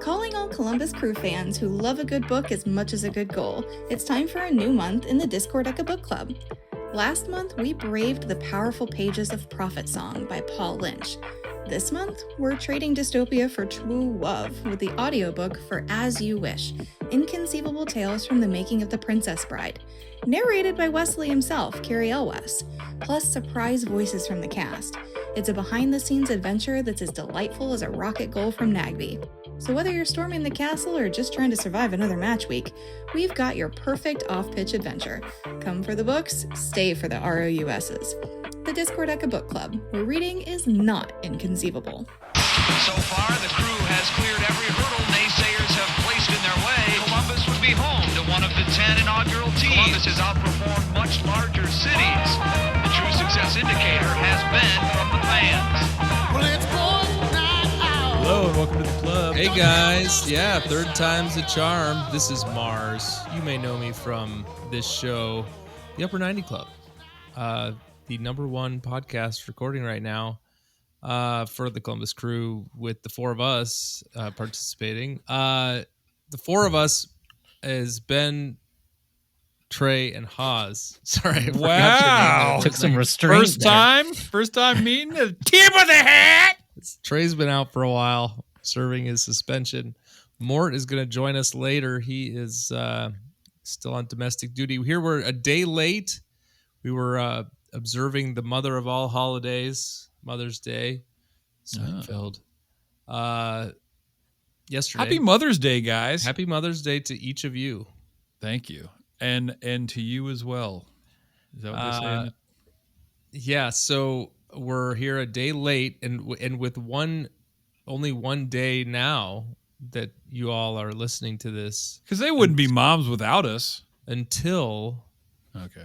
Calling all Columbus Crew fans who love a good book as much as a good goal, it's time for a new month in the Discourdeca Book Club. Last month, we braved the powerful pages of Prophet Song by Paul Lynch. This month, we're trading dystopia for true love with the audiobook for As You Wish, Inconceivable Tales from the Making of the Princess Bride, narrated by Wesley himself, Carrie Elwes, plus surprise voices from the cast. It's a behind-the-scenes adventure that's as delightful as a rocket goal from Nagby. So whether you're storming the castle or just trying to survive another match week, we've got your perfect off-pitch adventure. Come for the books, stay for the ROUSs. The Discourdeca Book Club, where reading is not inconceivable. So far, the crew has cleared every hurdle naysayers have placed in their way. Columbus would be home to one of the 10 inaugural teams. Columbus has outperformed much larger cities. The true success indicator has been from the fans. Well, it's going out. Hello and welcome to the club. Hey guys, yeah, third time's a charm. This is Mars. You may know me from this show, the Upper 90 Club, the number one podcast recording right now for the Columbus Crew with the four of us participating. The four of us is Ben, Trey, and Haas. Sorry, I forgot your name. Took some restraint. First time meeting the tip of the hat. Trey's been out for a while, serving his suspension. Mort is going to join us later. He is still on domestic duty. Here we're a day late. We were observing the mother of all holidays, Mother's Day, Seinfeld. Yesterday. Happy Mother's Day, guys. Happy Mother's Day to each of you. Thank you. And to you as well. Is that what they're saying? Yeah, so we're here a day late and with only one day now that you all are listening to this. Because they wouldn't be moms without us. Until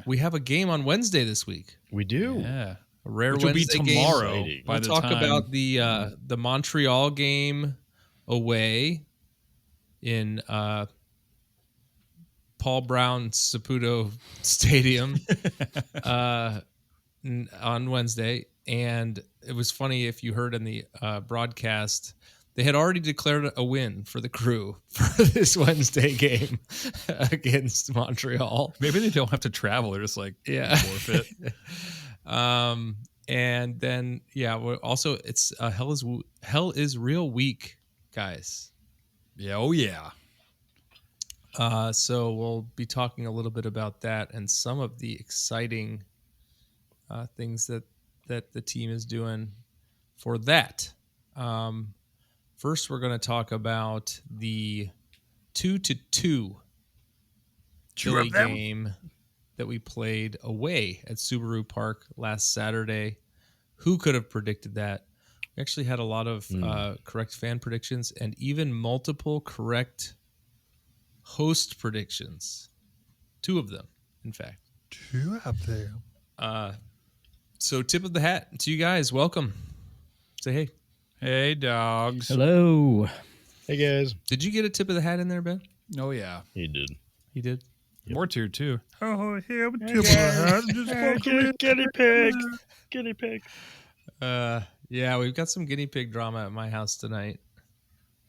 we have a game on Wednesday this week. We do. Yeah. A rare Which will be Wednesday tomorrow. Game. By We'll the talk time. about the Montreal game away in Paul Brown Saputo Stadium on Wednesday. And it was funny if you heard in the broadcast, they had already declared a win for the Crew for this Wednesday game against Montreal. Maybe they don't have to travel. They're just like forfeit. And then, also it's Hell is Real Week, guys. Yeah. Oh, yeah. So we'll be talking a little bit about that and some of the exciting things that the team is doing for that. First, we're going to talk about the 2-2 Philly game that we played away at Subaru Park last Saturday. Who could have predicted that? We actually had a lot of correct fan predictions and even multiple correct host predictions. Two of them, in fact. Two up there. So tip of the hat to you guys. Welcome. Say hey. Hey, dogs. Hello. Hey, guys. Did you get a tip of the hat in there, Ben? Oh, yeah. He did. He did? Yep. More tier, too. Oh, here, tip of the hat. Guinea pig. Guinea pig. Yeah, we've got some guinea pig drama at my house tonight.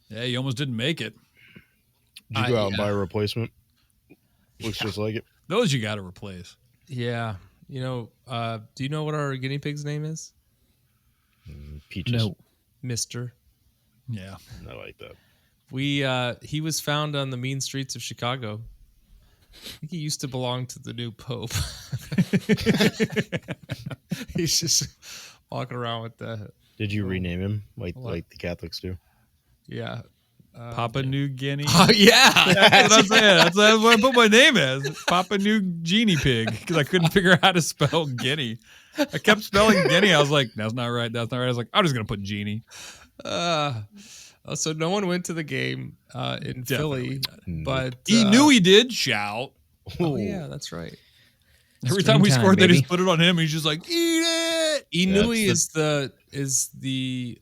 Yeah, you almost didn't make it. Did you go out and buy a replacement? Looks just like it. Those you got to replace. Yeah. You know, do you know what our guinea pig's name is? Peaches. No. Mister. Yeah. I like that. He was found on the mean streets of Chicago. I think he used to belong to the new Pope. He's just walking around with the... Did you rename him like the Catholics do? Yeah. Papua New Guinea. Oh, yeah. That's what I'm saying. That's what I put my name as. Papua New Genie Pig. Because I couldn't figure out how to spell Guinea. I kept spelling Guinea. I was like, that's not right. That's not right. I was like, I'm just going to put Genie. So no one went to the game in Philly. But he knew he did. Shout. Oh, yeah, that's right. Every time we scored, they just put it on him. He's just like, eat it. Inui is the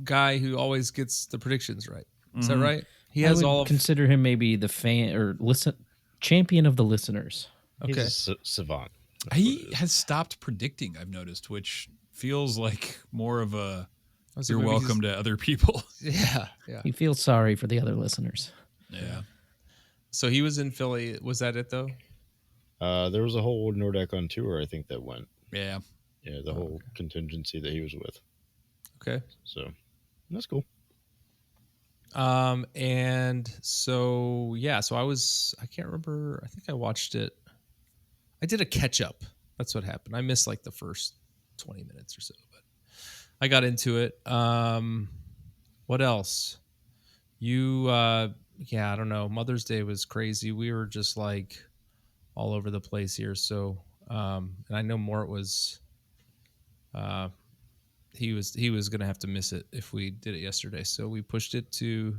guy who always gets the predictions right. Is that right? He has consider him maybe the fan or champion of the listeners. Okay, he's a savant. He has stopped predicting. I've noticed, which feels like more of a was a You're movie welcome to other people. Yeah. You feel sorry for the other listeners. Yeah. So he was in Philly. Was that it though? There was a whole Nordic on tour, I think, that went. Yeah. Yeah, the whole contingency that he was with. Okay. So that's cool. And so I can't remember. I think I watched it. I did a catch up. That's what happened. I missed like the first 20 minutes or so, but I got into it. What else? I don't know. Mother's Day was crazy. We were just like all over the place here. So, and I know Mort was, he was going to have to miss it if we did it yesterday. So we pushed it to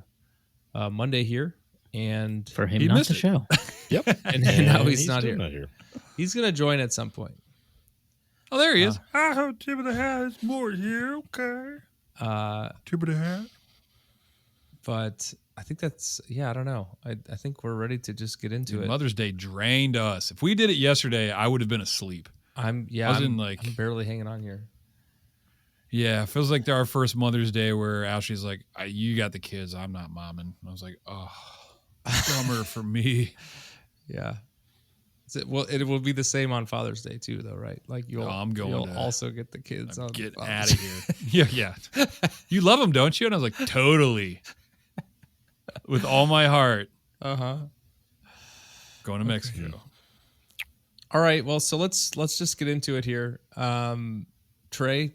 Monday here, and For him He not missed to it. show. Yep. and now he's still not here. He's going to join at some point. Oh, there he is. I heard tip of the hat is more here. Okay. Tip of the hat. But I think I don't know. I think we're ready to just get into it. Mother's Day drained us. If we did it yesterday, I would have been asleep. I'm barely hanging on here. Yeah, it feels like our first Mother's Day where Ashley's like, you got the kids, I'm not momming. And I was like, oh, bummer for me. Yeah. It will be the same on Father's Day too, though, right? Like you'll also get the kids. I'm on getting Father's out of here. Yeah. You love them, don't you? And I was like, totally. With all my heart. Uh-huh. Going to Mexico. All right. Well, so let's just get into it here. Trey,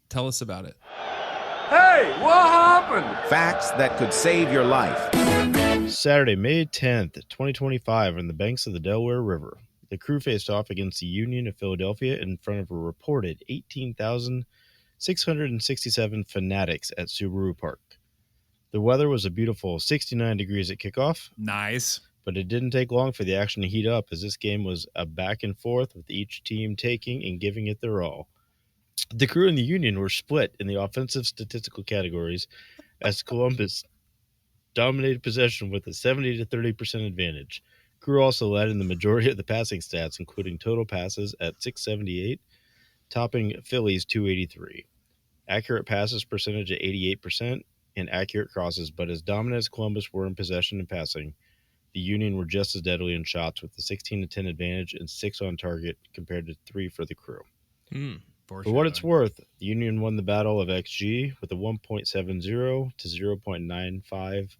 tell us about it. Hey, what happened? Facts that could save your life. Saturday, May 10th, 2025, on the banks of the Delaware River. The Crew faced off against the Union of Philadelphia in front of a reported 18,667 fanatics at Subaru Park. The weather was a beautiful 69 degrees at kickoff, Nice. but it didn't take long for the action to heat up, as this game was a back and forth with each team taking and giving it their all. The Crew and the Union were split in the offensive statistical categories, as Columbus dominated possession with a 70 to 30% advantage. Crew also led in the majority of the passing stats, including total passes at 678, topping Philly's 283. Accurate passes percentage at 88%, and accurate crosses, but as dominant as Columbus were in possession and passing, the Union were just as deadly in shots with a 16 to 10 advantage and 6 on target compared to 3 for the Crew. For what it's worth, the Union won the battle of XG with a 1.70 to 0.95.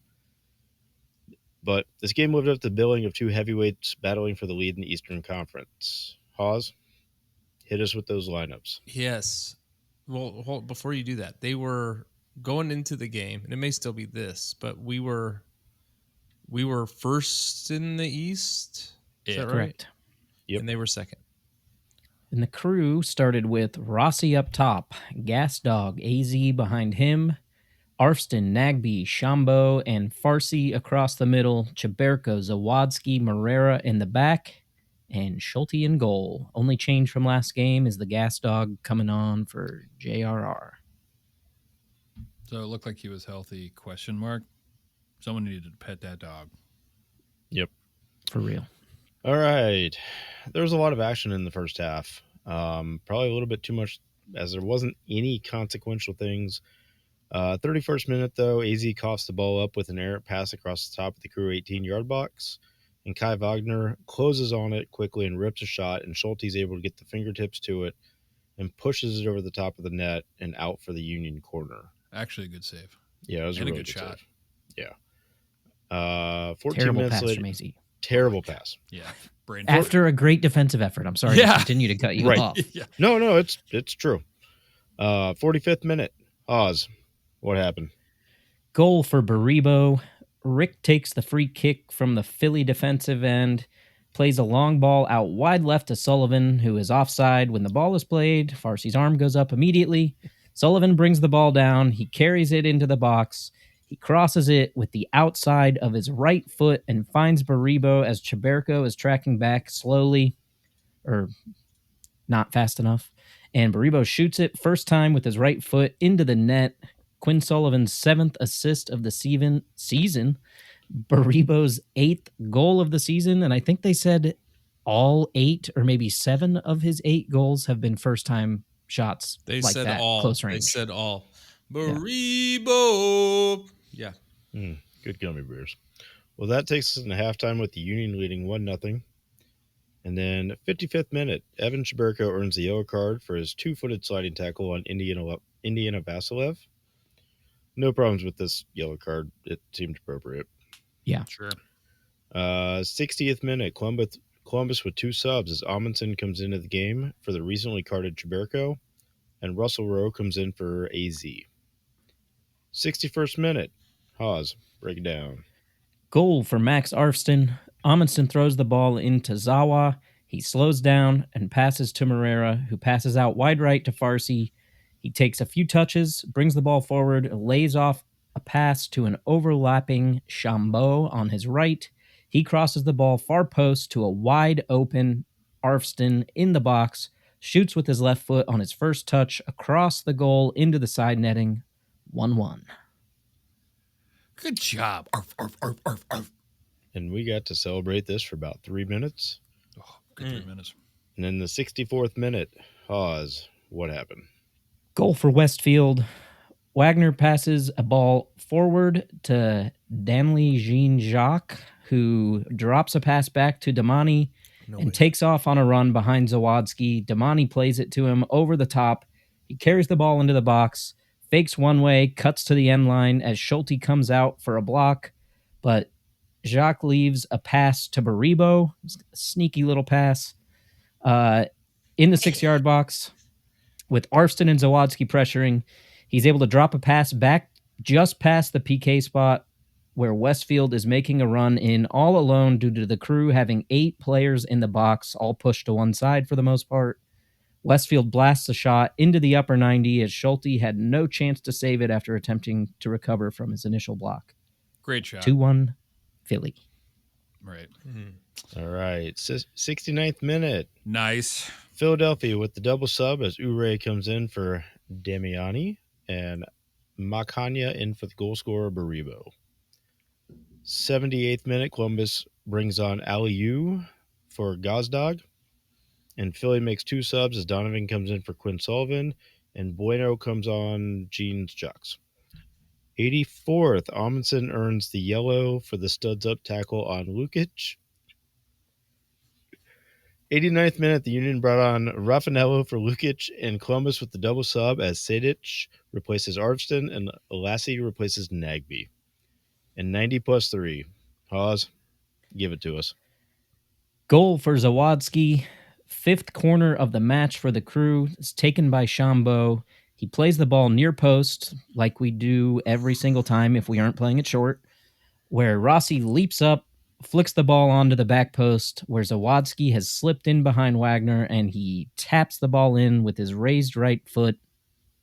But this game lived up to the billing of two heavyweights battling for the lead in the Eastern Conference. Hawes, hit us with those lineups. Yes. Well, before you do that, they were going into the game, and it may still be this, but we were first in the East. Is that right? Correct. Yep. And they were second. And the Crew started with Rossi up top, Gas Dog, AZ behind him, Arfston, Nagby, Shambo, and Farsi across the middle, Chaberko, Zawadski, Marrera in the back, and Schulte in goal. Only change from last game is the Gas Dog coming on for JRR. So it looked like he was healthy, ? Someone needed to pet that dog. Yep. For real. All right. There was a lot of action in the first half. Probably a little bit too much, as there wasn't any consequential things. 31st minute, though, AZ coughs the ball up with an errant pass across the top of the Crew 18-yard box. And Kai Wagner closes on it quickly and rips a shot, and Schulte's able to get the fingertips to it and pushes it over the top of the net and out for the Union corner. Actually, a good save. Yeah, it was And a a really good shot. save. Yeah. 14 Terrible minutes pass later. from AZ. Terrible pass. Yeah. Brain After a great defensive effort. I'm sorry to continue to cut you Right. off. Yeah. No, it's true. 45th minute. Oz, what happened? Goal for Baribo. Rick takes the free kick from the Philly defensive end, plays a long ball out wide left to Sullivan, who is offside when the ball is played. Farsi's arm goes up immediately. Sullivan brings the ball down. He carries it into the box. He crosses it with the outside of his right foot and finds Baribo as Chaberko is tracking back slowly, or not fast enough. And Baribo shoots it first time with his right foot into the net. Quinn Sullivan's 7th assist of the season. Baribo's 8th goal of the season. And I think they said all 8 or maybe 7 of his 8 goals have been first-time shots. They like said that, all. close range. They said all. Baribo. Yeah. Good gummy bears. Well, that takes us into halftime with the Union leading 1-0. And then 55th minute, Evan Shaberko earns the yellow card for his two-footed sliding tackle on Indiana Vasilev. No problems with this yellow card. It seemed appropriate. Yeah. Sure. 60th minute, Columbus with two subs as Amundsen comes into the game for the recently carded Shaberko, and Russell Rowe comes in for AZ. 61st minute, Haas, break it down. Goal for Max Arfston. Amundsen throws the ball into Zawa. He slows down and passes to Morera, who passes out wide right to Farsi. He takes a few touches, brings the ball forward, lays off a pass to an overlapping Chambeau on his right. He crosses the ball far post to a wide open Arfston in the box, shoots with his left foot on his first touch across the goal into the side netting. 1-1. Good job. Arf, arf, arf, arf, arf. And we got to celebrate this for about 3 minutes. Oh, good 3 minutes. And in the 64th minute, Haas, what happened? Goal for Westfield. Wagner passes a ball forward to Danley Jean-Jacques, who drops a pass back to Damani takes off on a run behind Zawadzki. Damani plays it to him over the top. He carries the ball into the box, fakes one way, cuts to the end line as Schulte comes out for a block, but Jacques leaves a pass to Baribo, a sneaky little pass, in the 6-yard box. With Arfston and Zawadzki pressuring, he's able to drop a pass back just past the PK spot where Westfield is making a run in all alone due to the Crew having 8 players in the box, all pushed to one side for the most part. Westfield blasts a shot into the upper 90 as Schulte had no chance to save it after attempting to recover from his initial block. Great shot. 2-1 Philly. Right. All right. 69th minute. Nice. Philadelphia with the double sub as Ure comes in for Damiani and Makanya in for the goal scorer Baribo. 78th minute, Columbus brings on Aliu for Gazdag. And Philly makes 2 subs as Donovan comes in for Quinn Sullivan and Bueno comes on Jean-Jacques. 84th, Amundsen earns the yellow for the studs up tackle on Lukic. 89th minute, the Union brought on Raffanello for Lukic and Columbus with the double sub as Sedic replaces Arfston and Lassie replaces Nagby. And 90+3. Haas, give it to us. Goal for Zawadzki. 5th corner of the match for the Crew. It's taken by Chambeau. He plays the ball near post, like we do every single time if we aren't playing it short, where Rossi leaps up, flicks the ball onto the back post, where Zawadzki has slipped in behind Wagner, and he taps the ball in with his raised right foot.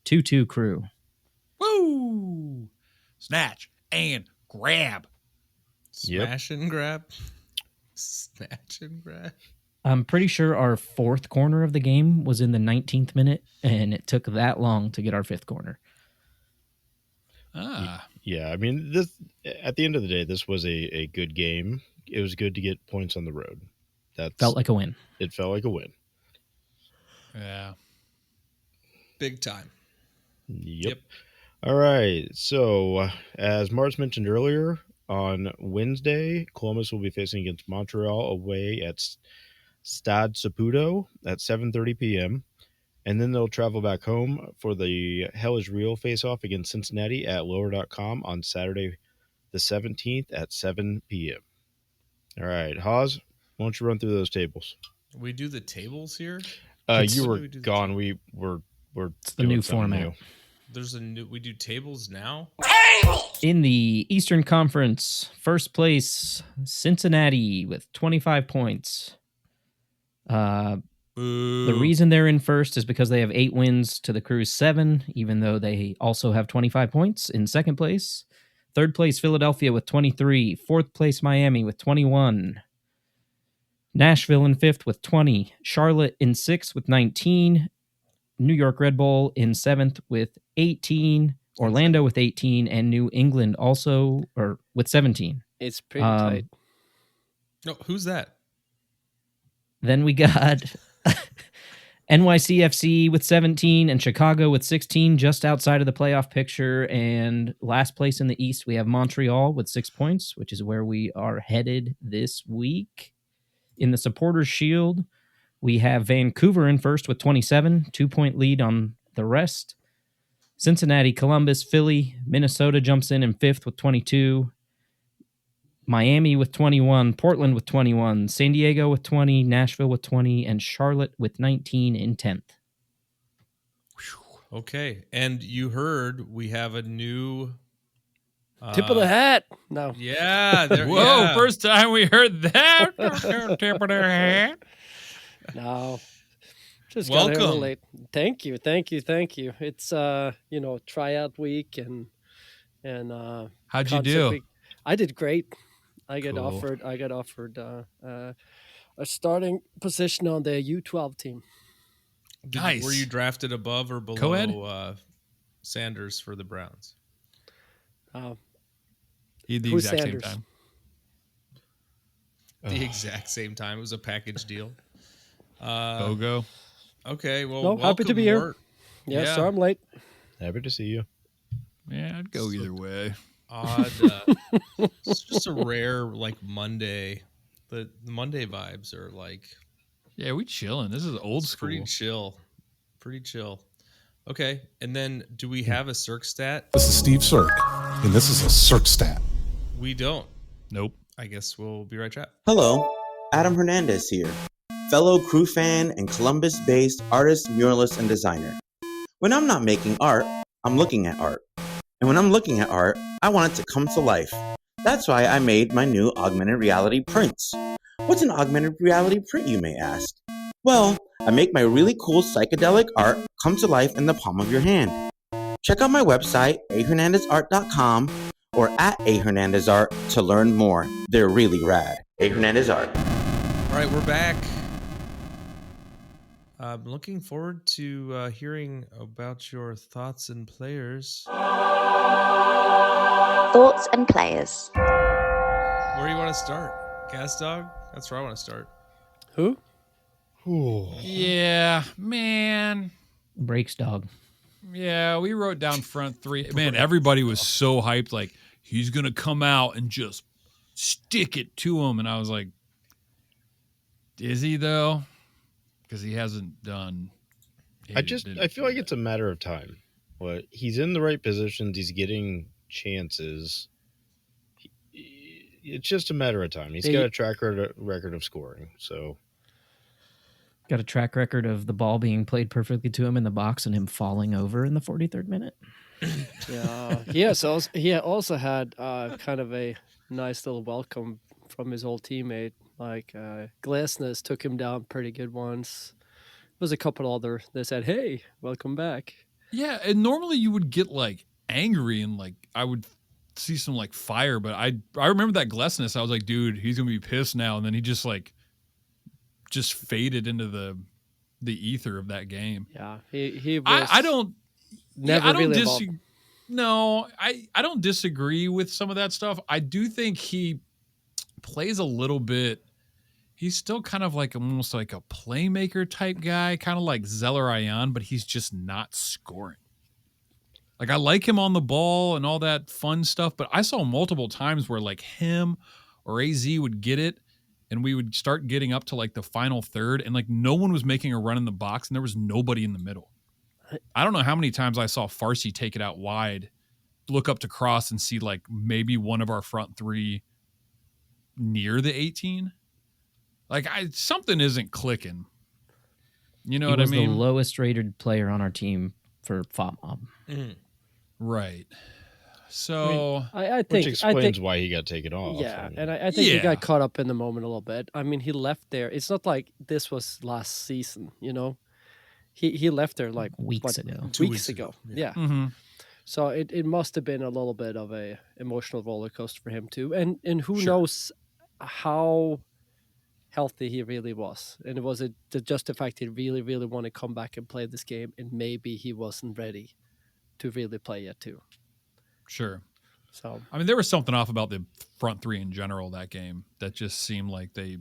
2-2 Crew. Woo! Snatch and grab. Smash and grab. Snatch and grab. I'm pretty sure our 4th corner of the game was in the 19th minute, and it took that long to get our 5th corner. Yeah, I mean, this at the end of the day, this was a good game. It was good to get points on the road. That felt like a win. It felt like a win. Yeah. Big time. Yep. All right. So, as Mars mentioned earlier, on Wednesday, Columbus will be facing against Montreal away at Stade Saputo at 7:30 p.m. And then they'll travel back home for the Hell is Real face-off against Cincinnati at lower.com on Saturday the 17th at 7 p.m. All right, Haas, why don't you run through those tables? We do the tables here? You were gone. We're it's the new format. New. There's we do tables now? In the Eastern Conference, first place, Cincinnati with 25 points. The reason they're in first is because they have 8 wins to the Crew's 7, even though they also have 25 points. In second place, third place, Philadelphia with 23. Fourth place, Miami with 21. Nashville in fifth with 20. Charlotte in sixth with 19. New York Red Bull in seventh with 18. Orlando with 18. And New England also with 17. It's pretty tight. No, who's that? Then we got NYCFC with 17 and Chicago with 16, just outside of the playoff picture. And last place in the East, we have Montreal with 6 points, which is where we are headed this week. In the Supporters' Shield, we have Vancouver in first with 27, 2-point lead on the rest. Cincinnati, Columbus, Philly, Minnesota jumps in fifth with 22. Miami with 21, Portland with 21, San Diego with 20, Nashville with 20, and Charlotte with 19 in 10th. Okay, and you heard we have a new Tip of the hat. No. Yeah. Whoa! Yeah. First time we heard that. Tip of the hat. No. Just got here a little Welcome. late. Thank you. It's tryout week and How'd you concept do? week. I did great. I got Cool. offered a starting position on the U12 team. Nice. Were you drafted above or below Co-ed? Sanders for the Browns? The Who's exact Sanders? same time. The exact same time. It was a package deal. Bogo. Okay, well, No, happy to be here. Mort. Yeah, Yeah. sorry I'm late. Happy to see you. Yeah, I'd go either way. Odd. It's just a rare Monday. The Monday vibes are Yeah, we chilling. This is old it's school. Pretty chill. Okay, and then do we have a Cirque stat? This is Steve Cirque, and this is a Cirque stat. We don't. Nope. I guess we'll be right back. Hello, Adam Hernandez here, fellow crew fan and Columbus-based artist, muralist, and designer. When I'm not making art, I'm looking at art. And when I'm looking at art, I want it to come to life. That's why I made my new augmented reality prints. What's an augmented reality print, you may ask? Well, I make my really cool psychedelic art come to life in the palm of your hand. Check out my website, ahernandezart.com, or at ahernandezart to learn more. They're really rad. ahernandezart. All right, we're back. I'm looking forward to hearing about your thoughts and players. Thoughts and players. Where do you want to start? Gas Dog? That's where I want to start. Who? Yeah, man. Breaks dog. Yeah, we wrote down front three. Man, everybody was so hyped. Like, he's going to come out and just stick it to him. And I was like, is he, though? Because he hasn't done. I feel like it's a matter of time. What he's in the right positions. He's getting chances. It's just a matter of time. He's got a track record of scoring. So Got a track record of the ball being played perfectly to him in the box and him falling over in the 43rd minute. Yeah, he also had kind of a nice little welcome from his old teammate. Like Glasness took him down pretty good once. There was a couple other that said, "Hey, welcome back." Yeah, and normally you would get angry and I would see some fire, but I remember that Glessness. I was like, dude, he's gonna be pissed now, and then he just faded into the ether of that game. Yeah, he was. I don't really disagree. No, I don't disagree with some of that stuff. I do think he plays a little bit. He's still kind of almost like a playmaker type guy, kind of like Zeller Ayan, but he's just not scoring. I like him on the ball and all that fun stuff, but I saw multiple times where him or AZ would get it and we would start getting up to the final third and no one was making a run in the box and there was nobody in the middle. I don't know how many times I saw Farsi take it out wide, look up to cross and see maybe one of our front three near the 18. Something isn't clicking. You know what I mean? He was the lowest rated player on our team for FOTMOB. Right. So I think which explains why he got taken off. Yeah, and I think he got caught up in the moment a little bit. I mean, he left there. It's not like this was last season, you know. He left there weeks ago. 2 weeks ago. Yeah. Mm-hmm. So it must have been a little bit of a emotional roller coaster for him too. And who knows how healthy he really was. And it was just the fact he really, really wanted to come back and play this game, and maybe he wasn't ready to really play yet too. Sure. So I mean, there was something off about the front three in general that game that just seemed like they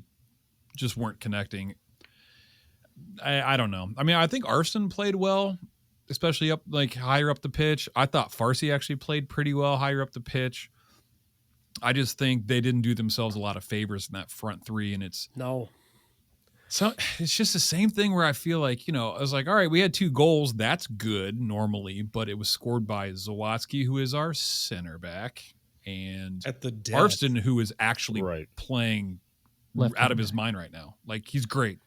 just weren't connecting. I don't know. I mean, I think Arson played well, especially up like higher up the pitch. I thought Farsi actually played pretty well higher up the pitch. I just think they didn't do themselves a lot of favors in that front three, and it's just the same thing where I feel like, you know, I was like, all right, we had 2 goals. That's good normally, but it was scored by Zawadzki, who is our center back, and at the Arston, who is actually playing out of his mind right now. Like, he's great.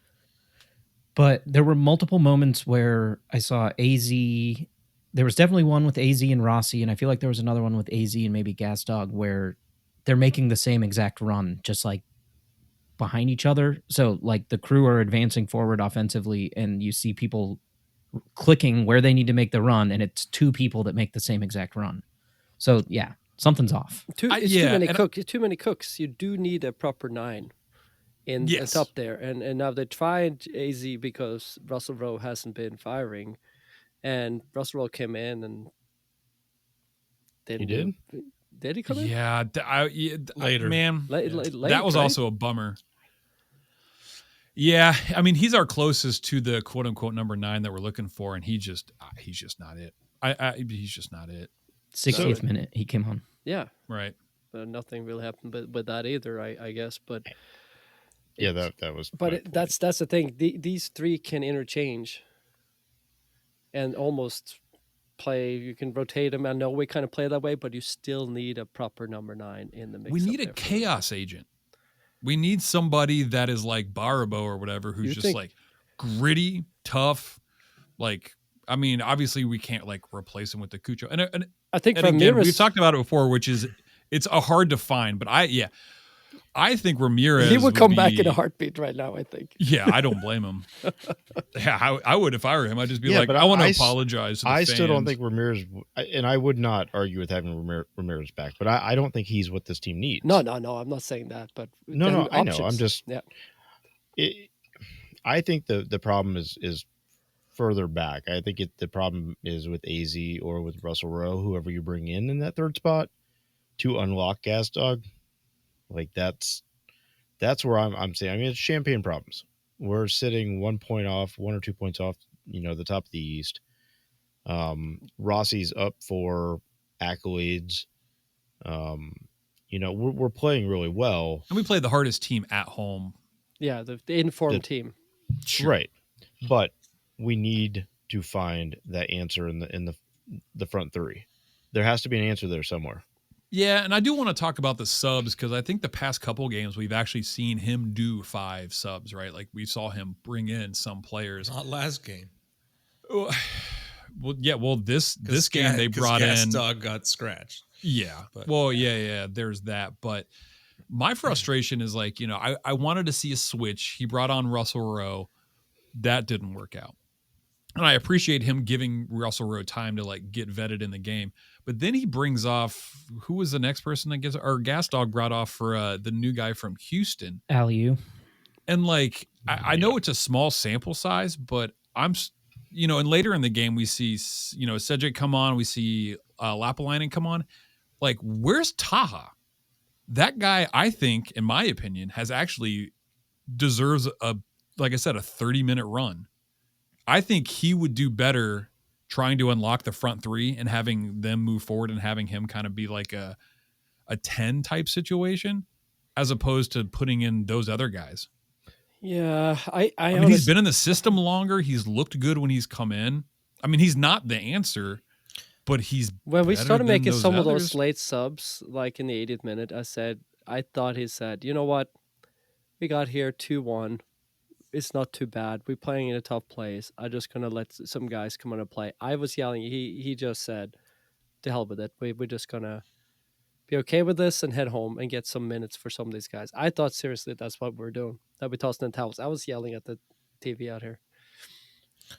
But there were multiple moments where I saw AZ. There was definitely one with AZ and Rossi, and I feel like there was another one with AZ and maybe Gasdog where they're making the same exact run, just like behind each other. So like the crew are advancing forward offensively, and you see people clicking where they need to make the run, and it's 2 people that make the same exact run. So yeah, something's off. Too many cooks. You do need a proper 9 in the top there. And now they tried AZ because Russell Rowe hasn't been firing, and Russell Rowe came in and he did. Did he come in? Yeah, later. Man, late, that was also a bummer. Yeah, I mean, he's our closest to the quote unquote number 9 that we're looking for, and he's just not it. He's just not it. 60th minute he came on. Yeah, right. But nothing really happened with that either, I guess. But yeah, that was. But that's the thing. These 3 can interchange, and almost play. You can rotate them. I know we kind of play that way, but you still need a proper number 9 in the mix. We need a chaos agent. We need somebody that is like Barabo or whatever, who's just like gritty, tough. Like, I mean, obviously we can't like replace him with the Cucho. And I think and again, we've talked about it before, which is it's a hard to find. But I think Ramirez he would come back in a heartbeat right now, I think. Yeah, I don't blame him. Yeah, I would if I were him. I'd just be like, I want to apologize to the fans. Still don't think Ramirez, and I would not argue with having Ramirez back, but I don't think he's what this team needs. No, I'm not saying that, but no, I know. I'm just, I think the problem is further back. I think the problem is with AZ or with Russell Rowe, whoever you bring in that third spot to unlock Gasdog. Like that's where I'm saying. I mean, it's champagne problems. We're sitting 1 or 2 points off, the top of the East. Rossi's up for accolades. We're playing really well, and we play the hardest team at home. Yeah, the informed team, right? But we need to find that answer in the front 3. There has to be an answer there somewhere. Yeah, and I do want to talk about the subs because I think the past couple games we've actually seen him do 5 subs, right? Like we saw him bring in some players. Not last game. Well, yeah. Well, this game they brought in. Dog got scratched. Yeah. But, yeah. There's that. But my frustration is like, I wanted to see a switch. He brought on Russell Rowe. That didn't work out. And I appreciate him giving Russell Rowe time to like get vetted in the game. But then he brings off, who was the next person that gets, or Gasdog brought off for the new guy from Houston. Aliu. And like, I know it's a small sample size, but and later in the game we see, Cedric come on, we see Lapalainen come on. Like, where's Taha? That guy, I think, in my opinion, has actually deserves like I said, a 30-minute run. I think he would do better trying to unlock the front 3 and having them move forward and having him kind of be like a 10 type situation as opposed to putting in those other guys. Yeah. I mean, he's been in the system longer. He's looked good when he's come in. I mean, he's not the answer, but he's when we started making some others. of those late subs, like in the 80th minute, I thought he said, you know what? We got here 2-1. It's not too bad. We're playing in a tough place. I'm just going to let some guys come on and play. I was yelling. He just said, to hell with it. We're just going to be okay with this and head home and get some minutes for some of these guys. I thought seriously that's what we're doing. That we tossing in towels. I was yelling at the TV out here.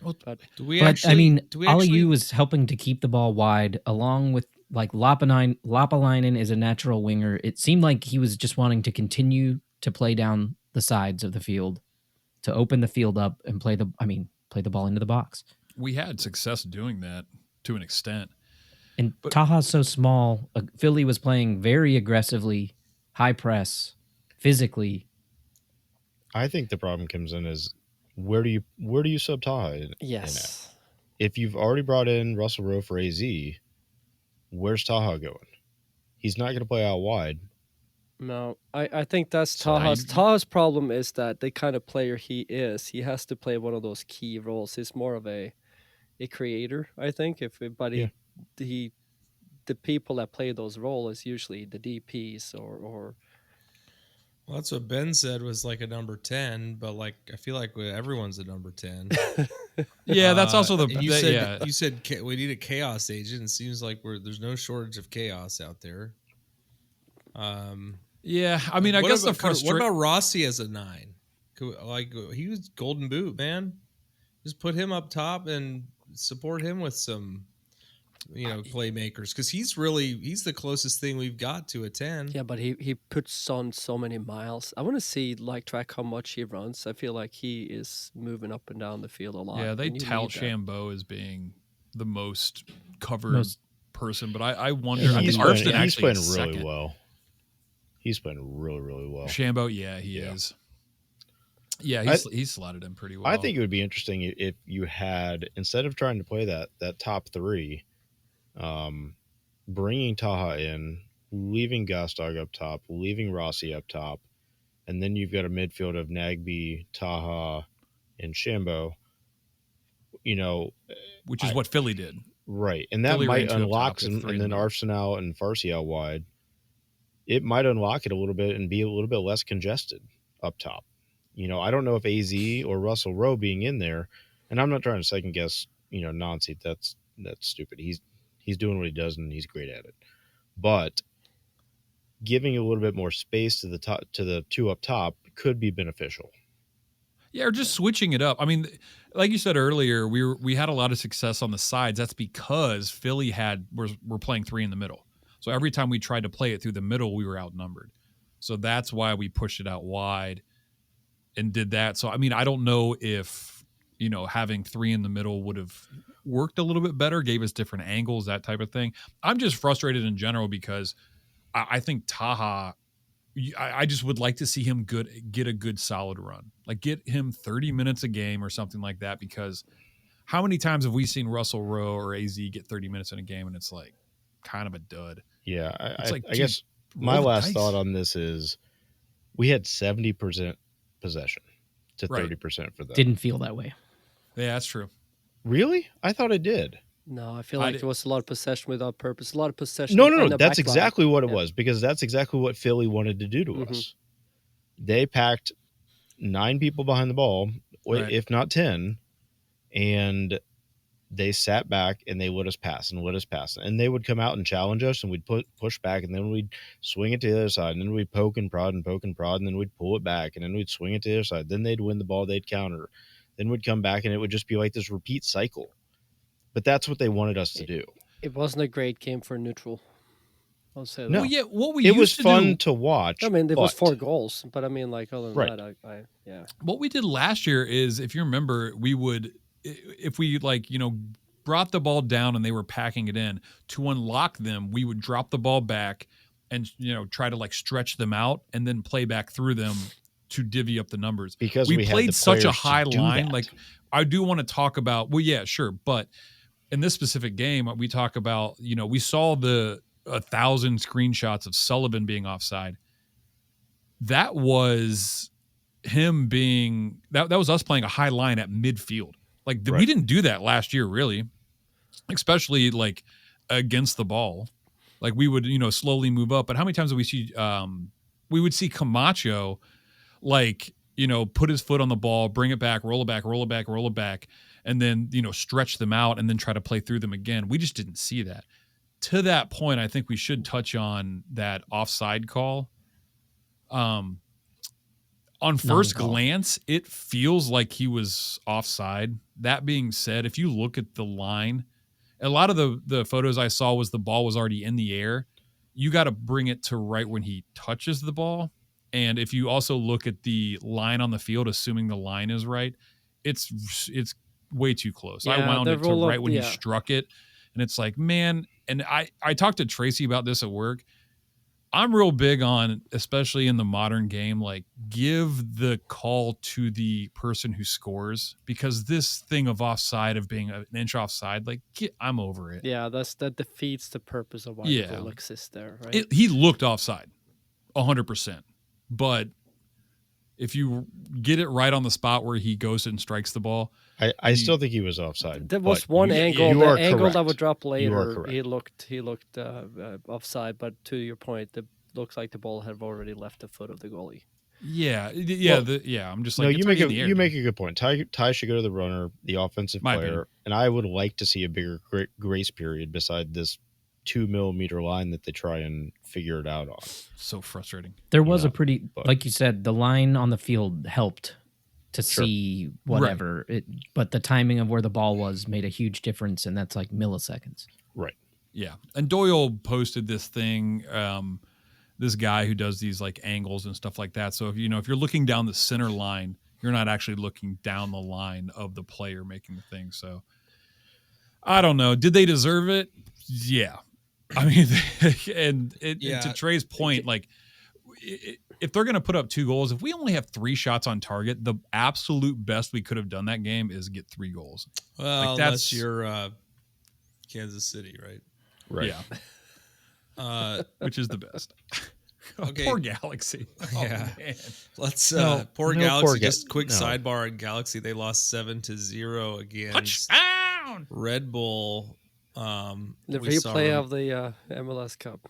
But Aliu was helping to keep the ball wide along with like Lapalainen is a natural winger. It seemed like he was just wanting to continue to play down the sides of the field, to open the field up and play the ball into the box. We had success doing that to an extent. And Taha's so small. Philly was playing very aggressively, high press, physically. I think the problem comes in is where do you sub Taha in at? Yes. If you've already brought in Russell Rowe for AZ, where's Taha going? He's not going to play out wide. No, I think that's So Taha's problem is that the kind of player he is, he has to play one of those key roles. He's more of a creator, I think. The people that play those roles is usually the DPs or Well, that's what Ben said was like a number 10, but like I feel like everyone's a number 10. Yeah, that's also the you that- said yeah. you said we need a chaos agent. It seems like there's no shortage of chaos out there. Yeah, I mean, I guess the What frustration. about Rossi as a 9? Like he was golden boot, man. Just put him up top and support him with some, playmakers, because he's the closest thing we've got to a 10. Yeah, but he puts on so many miles. I want to see track how much he runs. I feel like he is moving up and down the field a lot. Yeah, they and you tout need that. Shambo as being the most covered person, but I wonder. I he's think Armstead he's actually playing is really second. well. He's playing really, really well. Shambo, yeah, he is. Yeah, he's slotted in pretty well. I think it would be interesting if you had, instead of trying to play that top 3, bringing Taha in, leaving Gastog up top, leaving Rossi up top, and then you've got a midfield of Nagbe, Taha, and Shambo. Which is what Philly did, right? And that Philly might ran 2 up unlock top with some, 3 and then Arsenal and Farsi out wide. It might unlock it a little bit and be a little bit less congested up top. I don't know if AZ or Russell Rowe being in there, and I'm not trying to second guess, Nancy. That's stupid. He's doing what he does and he's great at it. But giving a little bit more space to the top, to the 2 up top, could be beneficial. Yeah, or just switching it up. I mean, like you said earlier, we had a lot of success on the sides. That's because Philly we're playing 3 in the middle. So every time we tried to play it through the middle, we were outnumbered. So that's why we pushed it out wide and did that. So I mean, I don't know if having 3 in the middle would have worked a little bit better, gave us different angles, that type of thing. I'm just frustrated in general because I think Taha, I just would like to see him get a good solid run. Like get him 30 minutes a game or something like that, because how many times have we seen Russell Rowe or AZ get 30 minutes in a game and it's like kind of a dud? Yeah, I guess my last thought on this is we had 70% possession to 30% for them. Didn't feel that way. Yeah, that's true. Really? I thought it did. No, I feel like there was a lot of possession without purpose. A lot of possession. No. That's exactly what it was, because that's exactly what Philly wanted to do to us. They packed 9 people behind the ball, if not 10, and they sat back and they let us pass. And they would come out and challenge us, and we'd push back, and then we'd swing it to the other side, and then we'd poke and prod, and then we'd pull it back, and then we'd swing it to the other side. Then they'd win the ball, they'd counter. Then we'd come back, and it would just be like this repeat cycle. But that's what they wanted us to do. It wasn't a great game for neutral. I'll say that. No, well, yeah, what we it used was to fun do, to watch. I mean, there was 4 goals, but I mean, like other than that, yeah. What we did last year is, if you remember, we would, if we brought the ball down and they were packing it in, to unlock them, we would drop the ball back and try to stretch them out and then play back through them to divvy up the numbers, because we had played the such a players to high do line. that. Like, I do want to talk about, well, yeah, sure, but in this specific game, we talk about, we saw the 1,000 screenshots of Sullivan being offside. That was him being that was us playing a high line at midfield. We didn't do that last year, really, especially against the ball. We would slowly move up. But how many times did we see we would see Camacho put his foot on the ball, bring it back, roll it back, and then stretch them out and then try to play through them again. We just didn't see that. To that point, I think we should touch on that offside call. On first glance, it feels like he was offside. That being said, if you look at the line, a lot of the photos I saw was the ball was already in the air. You got to bring it to right when he touches the ball. And if you also look at the line on the field, assuming the line is right, it's way too close. Yeah, I wound it to right when yeah. he struck it. And it's like, man, and I talked to Tracy about this at work. I'm real big on, especially in the modern game, like give the call to the person who scores, because this thing of offside, of being an inch offside, like I'm over it. Yeah, that defeats the purpose of why the goal exists there, right? He looked offside, 100%. But if you get it right on the spot where he goes and strikes the ball, I still think he was offside. There was one angle, you the are angle correct. that would drop You are later. correct. He looked offside, but to your point, it looks like the ball had already left the foot of the goalie. Yeah. I'm just like, No, it's you already in the air, make dude. a good point. Ty should go to the runner, the offensive My player, opinion. and I would like to see a bigger grace period beside this 2 millimeter line that they try and figure it out on. So frustrating. There was Yeah, a pretty, but- like you said, the line on the field helped to see whatever. But the timing of where the ball was made a huge difference, and that's like milliseconds. Right. Yeah. And Doyle posted this thing, this guy who does these like angles and stuff like that. So if you're looking down the center line, you're not actually looking down the line of the player making the thing. So I don't know. Did they deserve it? Yeah. I mean, and to Trey's point, like if they're going to put up 2 goals, if we only have 3 shots on target, the absolute best we could have done that game is get 3 goals. Well, like, that's your Kansas City, right? Right. Yeah. Which is the best. Okay. Poor Galaxy. Oh, Yeah. man. Let's poor Galaxy. Ga- Just quick no. sidebar in Galaxy. They lost 7-0 against Touchdown! Red Bull. The we saw replay of the MLS Cup.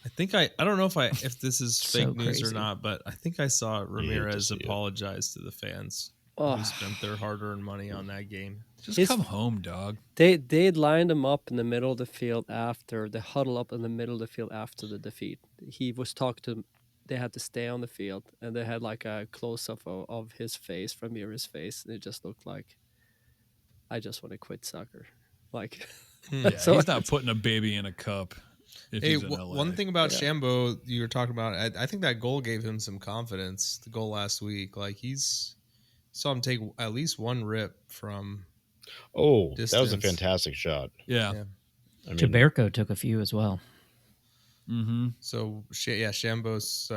I think I don't know if this is So fake news or crazy. not, but I think I saw Ramirez see it. apologize to the fans Oh. who spent their hard-earned money on that game. Just come home, dog. They lined him up in the middle of the field after the huddle up in the middle of the field after the defeat. He was talking to them. They had to stay on the field, and they had like a close up of his face, from Ramirez's face, and it just looked like, I just want to quit soccer. Like, Yeah, so he's not putting a baby in a cup. If Hey, he's in LA. one thing about Shambo you were talking about, I think that goal gave him some confidence. The goal last week, like saw him take at least one rip from. Oh, that was a distance. fantastic shot. Yeah. I mean, Chaberco took a few as well. Mm-hmm. So Shambo's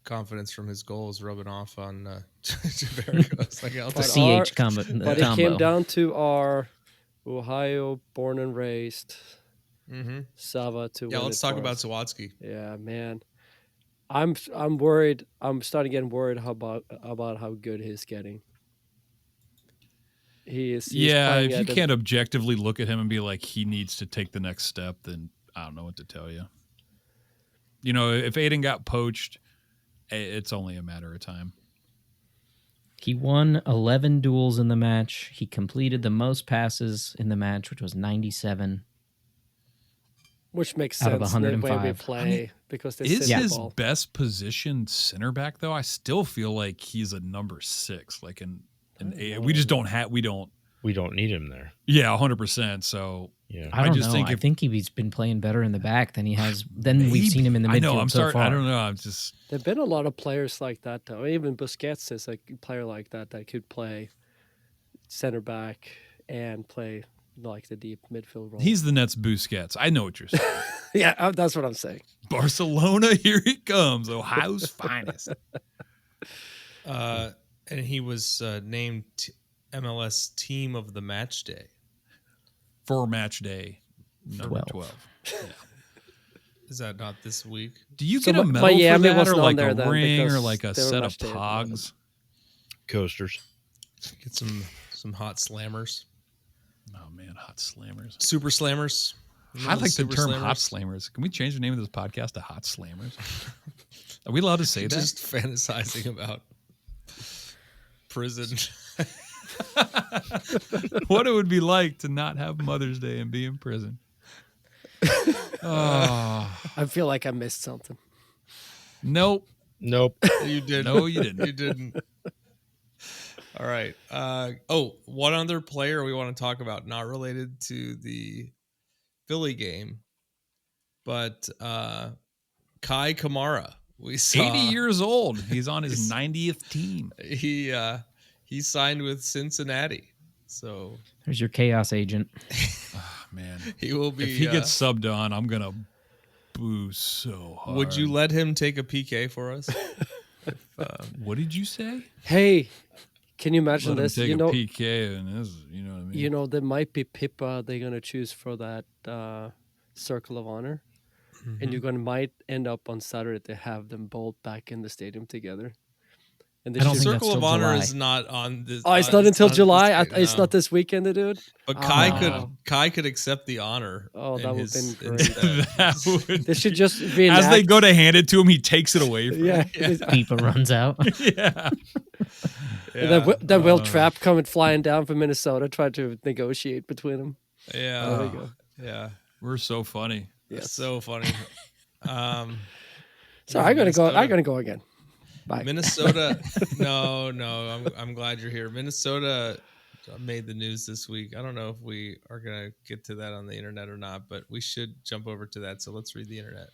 confidence from his goals rubbing off on Chaberco. It's like, I'll But take- CH combo. but it came down to our Ohio born and raised Sava to Yeah, win let's it talk for about us. Sawatsky. Yeah, man. I'm worried. I'm starting getting worried about how good he's getting. He's Yeah, playing if you at a- can't objectively look at him and be like, he needs to take the next step, then I don't know what to tell you. You know, if Aiden got poached, it's only a matter of time. He won 11 duels in the match. He completed the most passes in the match, which was 97. Which makes out of sense in the way we 105. play, I mean, because they Is sit the his ball. best position center back though? I still feel like he's a number 6, like an we just don't have we don't need him there. Yeah, 100%. So Yeah. I don't just know. think I think he's been playing better in the back than he has. Then we've seen him in the midfield I know. I'm so sorry. far. I don't know. I'm just There've been a lot of players like that, though. Even Busquets is a player like that could play center back and play like the deep midfield role. he's the Nets Busquets. I know what you're saying. Yeah, that's what I'm saying. Barcelona, here he comes, Ohio's finest. And he was named MLS Team of the Match Day. For match day number 12. 12. Yeah. Is that not this week? Do you So get a medal Miami for that, wasn't or on like there a then ring, or because like a they were set of match day at 11. pogs? Coasters. Get some hot slammers. Oh man, hot slammers. Super slammers. You know I like the super term hot slammers. Can we change the name of this podcast to Hot Slammers? Are we allowed to say that? Just fantasizing about prison. What it would be like to not have Mother's Day and be in prison. Oh, I feel like I missed something. nope. Nope. You didn't. No, you didn't. You didn't. All right. One other player we want to talk about, not related to the Philly game, but Kai Kamara. We saw 80 years old. He's on his 90th team. he signed with Cincinnati. So There's your chaos agent. Oh, man. he will be If he gets subbed on, I'm going to boo so hard. Would you let him take a PK for us? What did you say? Hey, can you imagine Let this? him take a PK and this, you know what I mean? You know, there might be Pippa they're going to choose for that Circle of Honor. And you're going to might end up on Saturday to have them both back in the stadium together. And I don't think Circle that's of till Honor July. is not on this. Oh, it's not until July. It's no. not this weekend, dude. But Oh. Kai could accept the honor. Oh, that would have been great. That would They should just As reenact. they go to hand it to him, he takes it away from him. Pipa runs out. Yeah. And then Will Trapp coming flying down from Minnesota, trying to negotiate between them. Yeah. There we go. Yeah. We're so funny. Yes. So funny. So I'm gonna go again. Bye. Minnesota. No. I'm glad you're here. Minnesota made the news this week. I don't know if we are gonna get to that on the internet or not, but we should jump over to that. So let's read the internet.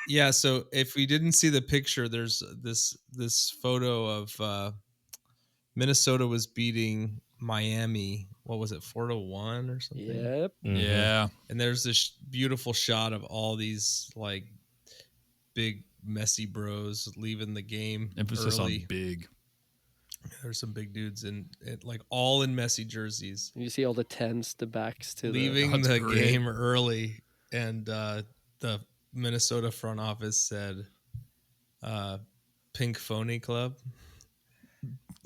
Yeah, so if we didn't see the picture, there's this photo of Minnesota was beating Miami. What was it, 4-1 or something? Yep. Yeah. And there's this beautiful shot of all these like big messy bros leaving the game. Emphasis early. on big. There's some big dudes in like all in messy jerseys. You see all the tens, the backs to leaving That's the great. game early, and the Minnesota front office said, "Pink Phony Club."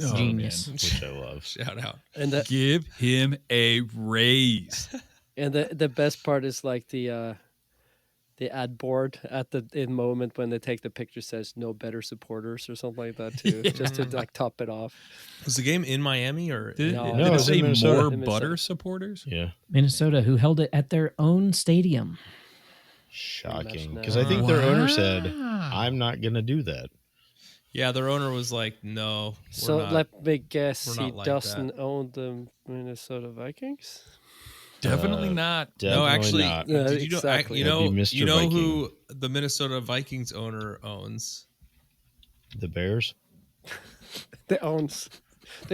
Oh, Genius. man. Which I love. Shout out. And Give him a raise. and the best part is like the ad board at the moment when they take the picture says no better supporters or something like that too, just to like top it off. Was the game in Miami or? Did, No. did No, it it's in say Minnesota. more In Minnesota. butter supporters? Yeah. Minnesota, who held it at their own stadium. Shocking. Much Because I think their owner said, Wow. I'm not going to do that. Yeah, their owner was like, "No." So not. let me guess, we're he not like doesn't own the Minnesota Vikings. Definitely not. Definitely No, actually, not. Yeah, did you know? exactly. You That'd know, be Mr. you know Viking. who the Minnesota Vikings owner owns? The Bears? They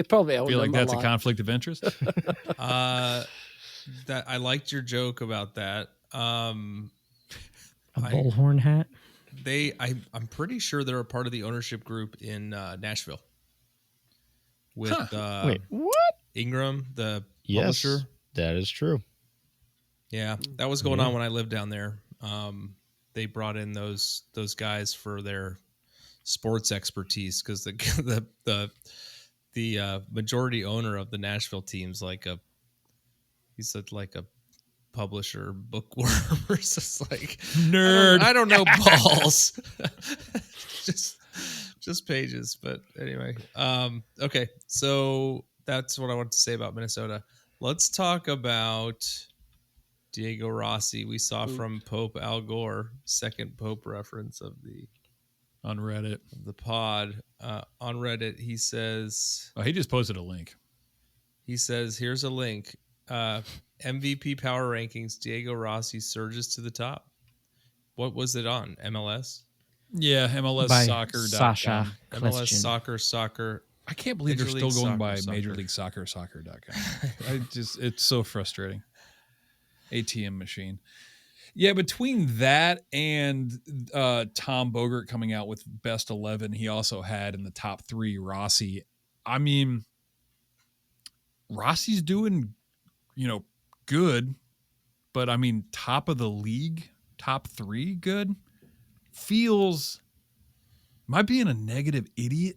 probably own I feel like them that's a lot. conflict of interest. That I liked your joke about that. A bullhorn hat. I'm pretty sure they're a part of the ownership group in Nashville with Wait, what? Ingram, the Yes, publisher. that is true. Yeah, that was going on when I lived down there. They brought in those guys for their sports expertise because the majority owner of the Nashville team's he's like a publisher bookworm or just like Nerd. I don't know balls. just pages. But anyway, okay. So that's what I want to say about Minnesota. Let's talk about Diego Rossi. We saw from Pope Al Gore, second Pope reference of On Reddit. the pod. On Reddit, he says, Oh, he just posted a link. here's a link. MVP power rankings, Diego Rossi surges to the top. What was it on? MLS? Yeah, MLS By Soccer. Sasha MLS Question. soccer. I can't believe Major they're still League going by Soccer. Major League Soccer.com. It's so frustrating. ATM machine. Yeah, between that and Tom Bogert coming out with best 11, he also had in the top 3 Rossi. I mean, Rossi's doing, good, but I mean, top of the league, top 3 good. Feels, am I being a negative idiot?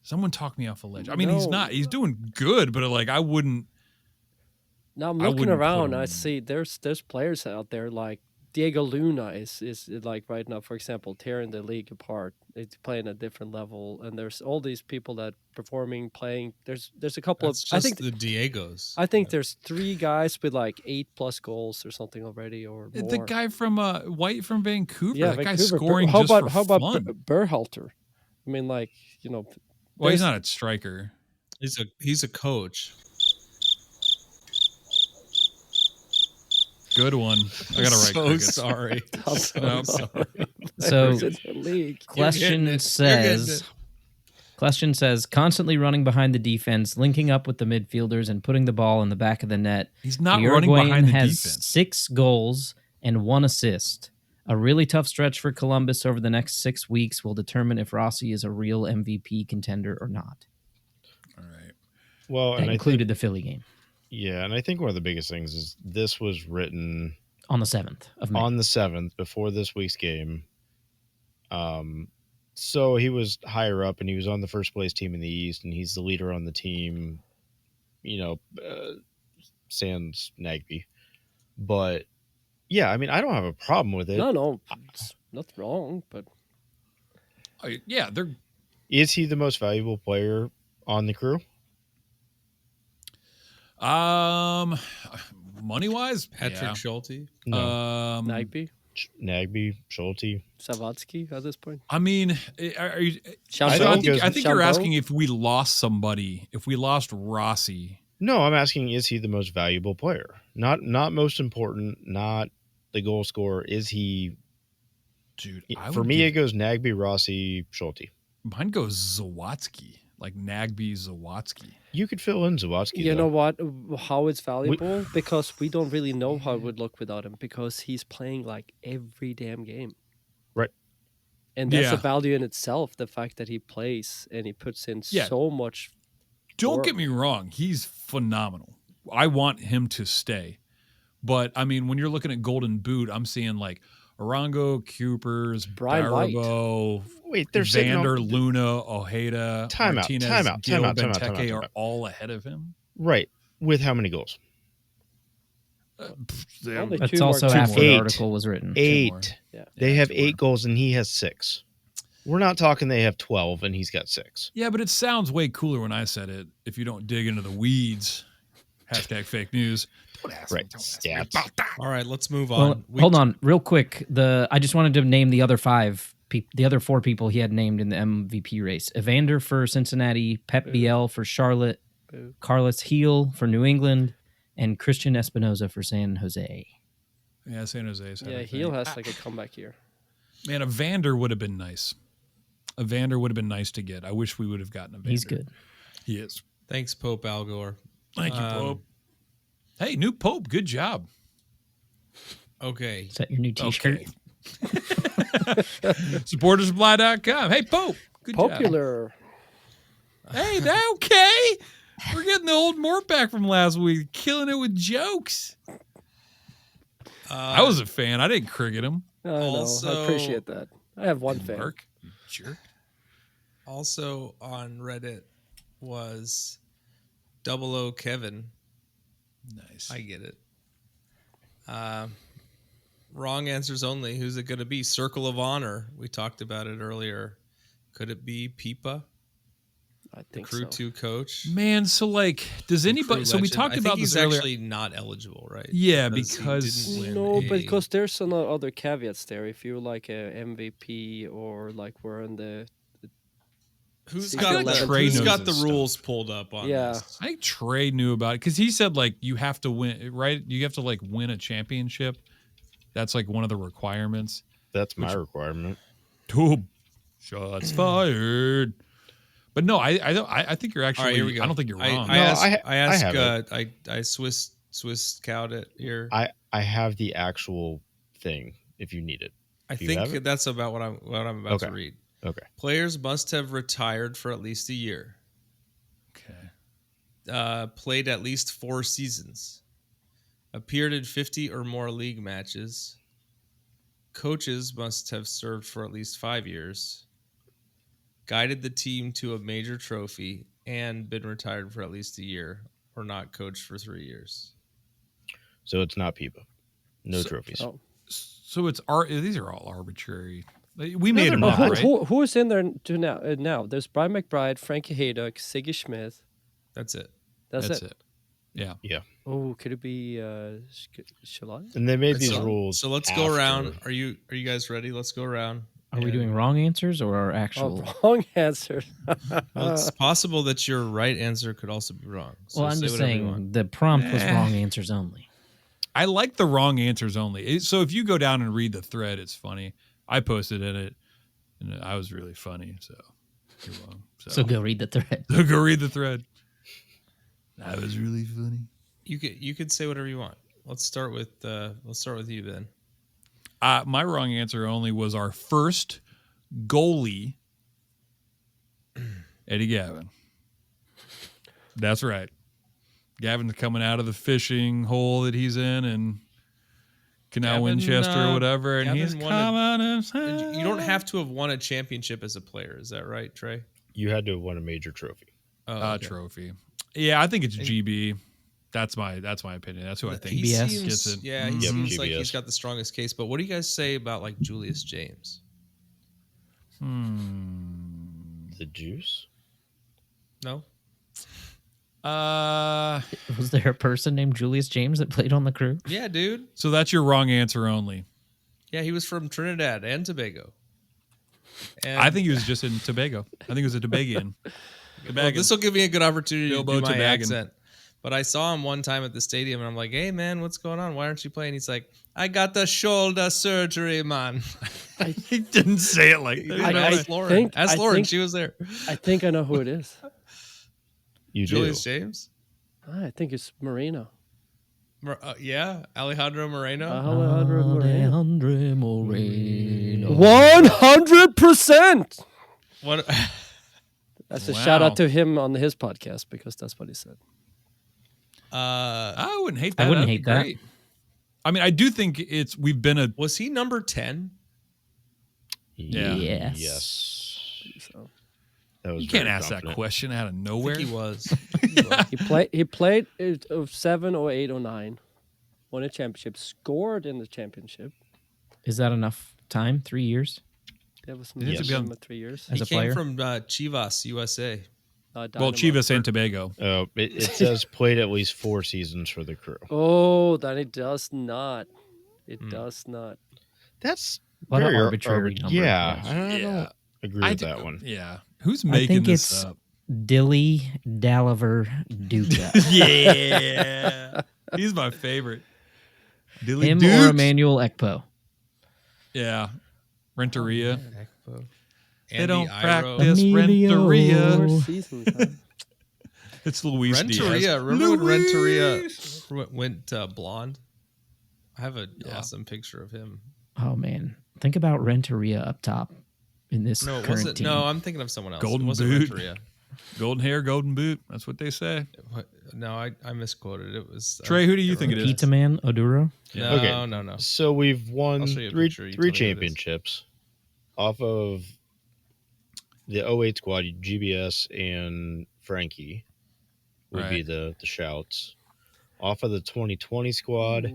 Someone talk me off a ledge. I mean, he's No. not. He's doing good, but I wouldn't. Now I'm I looking wouldn't put around. I him- see there's players out there like Diego Luna is like right now, for example, tearing the league apart. It's playing a different level, and there's all these people that performing, playing. There's a couple That's of. just I think the Diegos. I think there's 3 guys with like 8+ goals or something already, or more. The guy from White from Vancouver. yeah, that guy's Vancouver. scoring How just about for fun. Berhalter? I mean, like Well, there's- he's not a striker. He's a coach. Good one. I gotta write So crickets. sorry. No. So, Players in the league. question getting it. You're getting says, it. Question says, constantly running behind the defense, linking up with the midfielders, and putting the ball in the back of the net. He's not The running Uruguayan behind the has defense. 6 goals and 1 assist. A really tough stretch for Columbus over the next 6 weeks will determine if Rossi is a real MVP contender or not. All right. Well, That and included the Philly game. Yeah, and I think one of the biggest things is this was written on the 7th of May. On the 7th, before this week's game. So he was higher up, and he was on the first place team in the East, and he's the leader on the team. Sans Nagby, but yeah, I mean, I don't have a problem with it. No, it's not wrong, but yeah, Is he the most valuable player on the crew? Money wise, Patrick Schulte, no, Nagby, Schulte, Savatsky at this point. I mean, are you? I think you're asking if we lost somebody, if we lost Rossi. No, I'm asking, is he the most valuable player? Not most important, not the goal scorer. Is he? Dude, for me, it goes Nagby, Rossi, Schulte. Mine goes Zawatsky, like Nagby, Zawatsky. You could fill in Zawatsky. You know what? How it's valuable? Because we don't really know how it would look without him, because he's playing like every damn game. Right. And that's a value in itself, the fact that he plays and he puts in so much. Don't get me wrong. He's phenomenal. I want him to stay. But, I mean, when you're looking at Golden Boot, I'm seeing like Arango, Coopers, Darabo, Vander, Luna, Ojeda, Martinez, Gil, Benteke are all ahead of him. Right. With how many goals? That's also after the article was written. 8. Yeah. They have 8 goals and he has 6. We're not talking they have 12 and he's got 6. Yeah, but it sounds way cooler when I said it. If you don't dig into the weeds, #fake news. Don't ask me about that. All right, let's move on. Hold on, real quick. I just wanted to name the other 4 people he had named in the MVP race: Evander for Cincinnati, Pep Biel for Charlotte, Carlos Heel for New England, and Christian Espinoza for San Jose. Yeah, San Jose. Yeah, Heel has like a comeback here. Man, Evander would have been nice. Evander would have been nice to get. I wish we would have gotten Evander. He's good. He is. Thanks, Pope Al Gore. Thank you, Pope. Hey, new Pope. Good job. Okay. Is that your new t-shirt? Okay. Supportersupply.com. Hey, Pope. Good Popular. Job. Hey, that okay? We're getting the old Mort back from last week. Killing it with jokes. I was a fan. I didn't cricket him. I appreciate that. I have one fan. Mark, you jerk. Also on Reddit was 00 Kevin. Nice. I get it. Wrong answers only. Who's it going to be? Circle of Honor. We talked about it earlier. Could it be Pipa? I think Crew 2 coach. Man, so like, does anybody? So we talked about this earlier. He's actually not eligible, right? Yeah, because because there's some other caveats there. If you're like a MVP or like we're in the who's got the rules pulled up on this? I think Trey knew about it because he said like you have to win, right? You have to like win a championship. That's like one of the requirements. That's my requirement. Shots fired. But no, I think you're actually. Right, here we go. I don't think you're wrong. I Swiss scout it here. I have the actual thing if you need it. I think that's about what I'm about to read. Okay. Players must have retired for at least a year. Okay. Played at least 4 seasons. Appeared in 50 or more league matches. Coaches must have served for at least 5 years. Guided the team to a major trophy and been retired for at least a year or not coached for 3 years. So it's not Pipa. No trophies. So it's these are all arbitrary. We made them up, right? Who is in there now? There's Brian McBride, Frankie Haydock, Siggy Smith. That's it. That's it. Yeah. Yeah. Oh, could it be Shalai? And they made these rules. So let's go around. Are you guys ready? Let's go around. Are we doing wrong answers or our actual? Wrong answer. Well, it's possible that your right answer could also be wrong. So I'm just saying the prompt was wrong answers only. I like the wrong answers only. So if you go down and read the thread, it's funny. I posted in it, and I was really funny. So You're wrong. So go read the thread. So go read the thread. That was really funny. You could say whatever you want. Let's start with you then. My wrong answer only was our first goalie, Eddie Gavin. That's right. Gavin's coming out of the fishing hole that he's in and Canal Gavin, Winchester or whatever, and Gavin he's coming. You don't have to have won a championship as a player. Is that right, Trey? You had to have won a major trophy. Oh, okay. Trophy. Yeah, I think it's GB. That's my opinion. That's who I think gets it. Yeah, he seems like he's got the strongest case. But what do you guys say about like Julius James? The juice? No. Was there a person named Julius James that played on the Crew? Yeah, dude. So that's your wrong answer only. Yeah, he was from Trinidad and Tobago. And I think he was just in Tobago. I think he was a Tobagan. Well, this will give me a good opportunity Bilbo to do my Tobagan. accent. But I saw him one time at the stadium, and I'm like, "Hey, man, what's going on? Why aren't you playing?" He's like, "I got the shoulder surgery, man." He didn't say it like that. Ask Lauren. Ask Lauren. She was there. I think I know who it is. You Julius do. James? I think it's Moreno. Yeah, Alejandro Moreno. Alejandro Moreno. 100%. What? That's a shout out to him on his podcast because that's what he said. I wouldn't hate that. I wouldn't That'd hate be that. great. I mean, I do think we've been a. Was he number 10? Yeah. Yes. Yes. So That was You can't very ask that confident. question out of I nowhere. think he was. he played 07, 08, 09, won a championship, scored in the championship. Is that enough time? 3 years? There was some Yes. yes. 3 years. As He a came player? from Chivas, USA. Well, Dynamo. Chivas and Tobago. It says played at least 4 seasons for the Crew. Oh, then it does not. It does not. That's What an very arbitrary number. Yeah, Yes. I don't agree with that one. Yeah. Who's I making think this it's up? Dilly Daliver Duca. Yeah. He's my favorite. Dilly Him Dukes. or Emmanuel Ekpo. Yeah. Renteria. Ekpo. They don't Andy Iro. practice Renteria. 4 seasons. Huh? It's Luis Diaz. Renteria. Remember when Luis! Renteria went blonde? I have an Yeah. awesome picture of him. Oh, man. Think about Renteria up top in this No, it current wasn't. team. No, I'm thinking of someone else. Golden it wasn't boot. Renteria. Golden hair, golden boot. That's what they say. No, I misquoted. It was Trey, who do you think it is? Pizza Man, Oduro. No, Okay. no. So we've won I'll show you a three picture, you tell me who it is. championships off of the 08 squad. GBS and Frankie would be Right. the shouts. Off of the 2020 squad,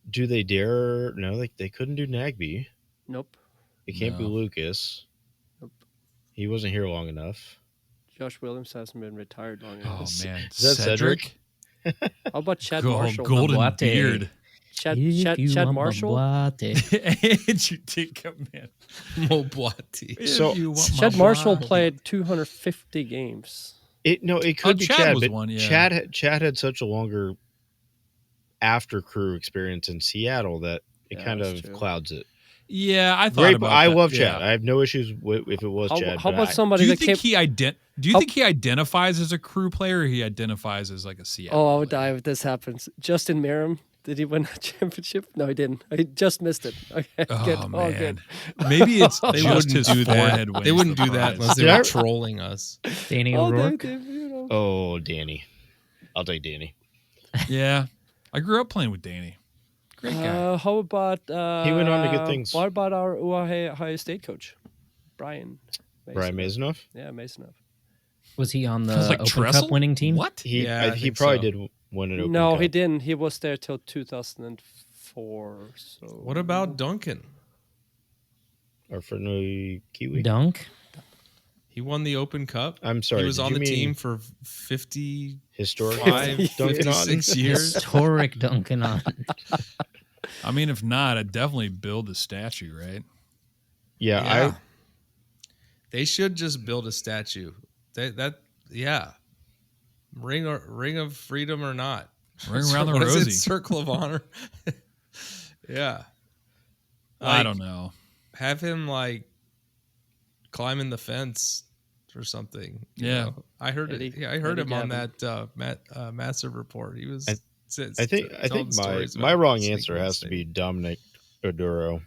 do they dare? No, they couldn't do Nagby. Nope. It can't be No. Lucas. Nope. He wasn't here long enough. Josh Williams hasn't been retired long Oh, enough. man. Is that Cedric? How about Chad Go- Marshall? golden Boate. beard. Chad If you want my Marshall? boate. And you take a man. Mo Boati. So- If you want my Chad Marshall body. played 250 games. It could be Chad Chad, was but one, yeah. Chad had such a longer after Crew experience in Seattle that it Yeah, kind that's of true. clouds it. Yeah, I thought Great, about I that. love Yeah. Chad. I have no issues if it was How, Chad. how but about I- somebody Do you that think came? Do you How- think he identifies as a Crew player or he identifies as like a Seattle? Oh, I would player? die if this happens. Justin Merrim, did he win a championship? No, he didn't. I just missed it. Okay, Oh, good. All man. good. Maybe it's They just wouldn't his do forehead that. wins They wouldn't the do that prize. unless they Did were I- trolling us. Danny Oh, O'Rourke. Oh, Danny. I'll take Danny. Yeah. I grew up playing with Danny. Great guy. How about He went on to good things. What about our Ohio State coach, Brian? Brian Masonov? Yeah, Masonov. Was he on the Sounds like Open Tressel? Cup winning team? What? He Yeah, I he think probably so. did win an Open No, Cup. he didn't. He was there till 2004. So What about Duncan? Our friendly Kiwi. Dunk? He won the Open Cup. I'm sorry. He was did on you the mean team for 55, historic 56 years. Historic Duncan on. I mean, if not, I'd definitely build a statue, right? Yeah, They should just build a statue. Yeah. Ring of freedom or not. Ring around the What is it? rosy. Circle of honor. Yeah. I Like, don't know. Have him like climbing the fence or something. you Yeah. know. I heard Eddie- it. Yeah, I heard Eddie him on Gavin. that massive report. He was. I think my wrong answer has to be Dominic Oduro.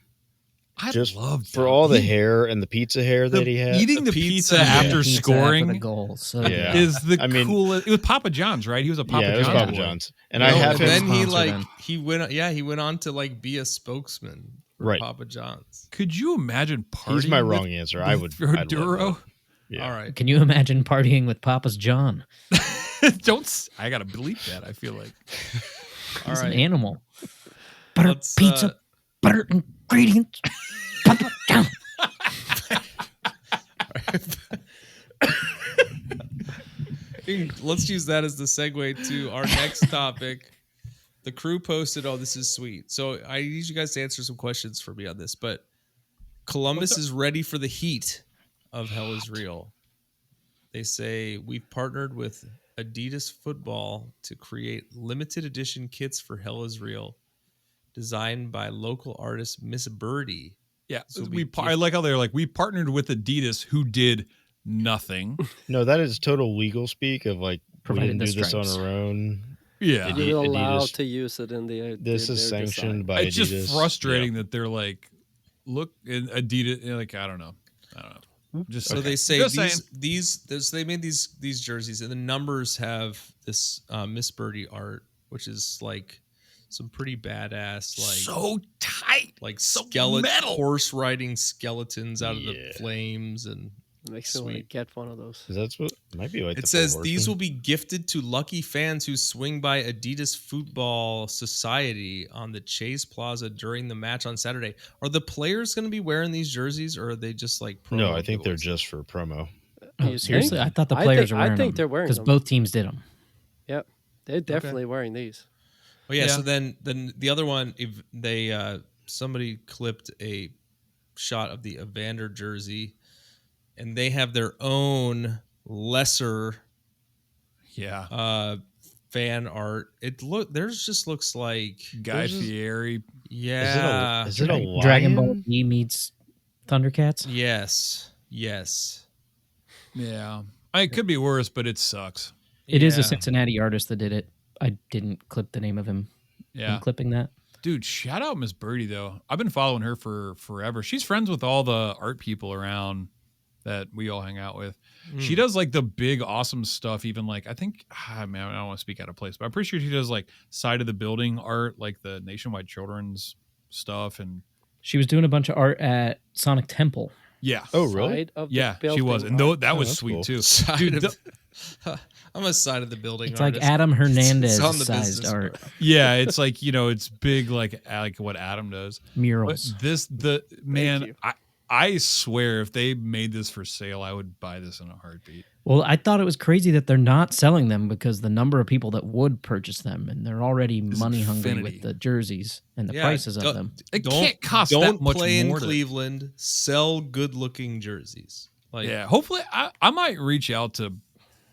I Just love for all the hair and the pizza hair that he had. Eating the pizza after Pizza scoring after the goal. So Yeah. is the I mean- coolest. It was Papa John's, right? He was a Papa Yeah, it was John's. Papa boy. John's. And No, I have but him. then sponsor he went on to like be a spokesman for Right. Papa John's. Could you imagine partying? He's my wrong with- answer. I would. with I'd love Oduro. that. Yeah. All right. Can you imagine partying with Papa's John? I gotta believe that. I feel like All He's right. an animal. Butter Let's, pizza, butter ingredients. Papa John. Let's use that as the segue to our next topic. The crew posted, "Oh, this is sweet." So I need you guys to answer some questions for me on this. But Columbus is ready for the heat of Hell is Real. They say we've partnered with Adidas Football to create limited edition kits for Hell is Real, designed by local artist Miss Birdie. yeah. This will be I like how they're like we partnered with Adidas, who did nothing. No, that is total legal speak of like we Provided didn't the do this on stripes. our own. Yeah, Adi- You're allowed Adidas. to use it in the. This is their sanctioned design. by it's Adidas. just frustrating that they're like, look, in Adidas. Like I don't know. Just So they say Just they made these jerseys, and the numbers have this Miss Birdie art, which is like some pretty badass, like so tight, like so skeleton metal. horse riding skeletons out of the Yeah. flames, and Makes me want to Sweet. get one of those. That's what might be like. it says these will be gifted to lucky fans who swing by Adidas Football Society on the Chase Plaza during the match on Saturday. Are the players going to be wearing these jerseys, or are they just like promo No, I think they're giveaways? just for promo. Oh, You seriously, think? I thought the I players think- are wearing I think they're wearing because them. both teams did them. Yep, they're definitely wearing these. Oh yeah, Yeah. so then the other one, if they somebody clipped a shot of the Evander jersey, and they have their own lesser Yeah, fan art. Theirs just looks like Guy theirs is- Fieri. Yeah. Is it a lion? Dragon Ball Z meets Thundercats. Yes. Yeah, it could be worse, but it sucks. It is a Yeah. Cincinnati artist that did it. I didn't clip the name of him. Yeah, in clipping that. dude, shout out Miss Birdie though. I've been following her for forever. She's friends with all the art people around that we all hang out with. She does like the big awesome stuff. Even like I think, man, I don't want to speak out of place, but I'm pretty sure she does like side of the building art, like the Nationwide Children's stuff, and She was doing a bunch of art at Sonic Temple. yeah. Oh, really? Side of the Yeah, she was, building and art. that was that's sweet cool. too. Side Dude, of- I'm a side of the building. It's like artist. Adam Hernandez It's on the sized business art yeah, it's like it's big like what Adam does. But murals. man, you. I swear if they made this for sale, I would buy this in a heartbeat. Well, I thought it was crazy that they're not selling them because the number of people that would purchase them, and they're already money hungry infinity. with the jerseys and the Yeah, prices of don't- them. It can't cost Don't that much play more in to- Cleveland. Sell good-looking jerseys. Like, Yeah, hopefully I might reach out to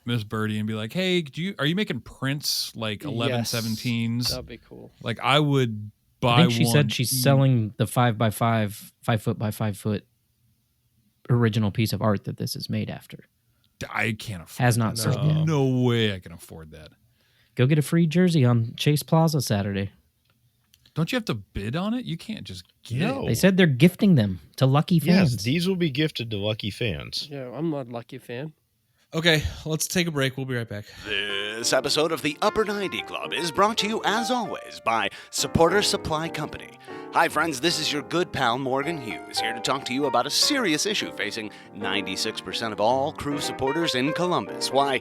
Miss Birdie and be like, "Hey, are you making prints like 11, Yes, 17s? That'd be cool. Like I would buy I think she one said she's each. selling the 5x5, 5 foot by 5 foot original piece of art that this is made after. I can't afford. Has not that. sold There's yet. no way I can afford that. Go get a free jersey on Chase Plaza Saturday. Don't you have to bid on it? You can't just get No. it. They said they're gifting them to lucky fans. Yes, these will be gifted to lucky fans. Yeah, I'm not a lucky fan. Okay, let's take a break. We'll be right back. This episode of the Upper 90 Club is brought to you, as always, by Supporter Supply Company. Hi, friends, this is your good pal Morgan Hughes, here to talk to you about a serious issue facing 96% of all crew supporters in Columbus. Why,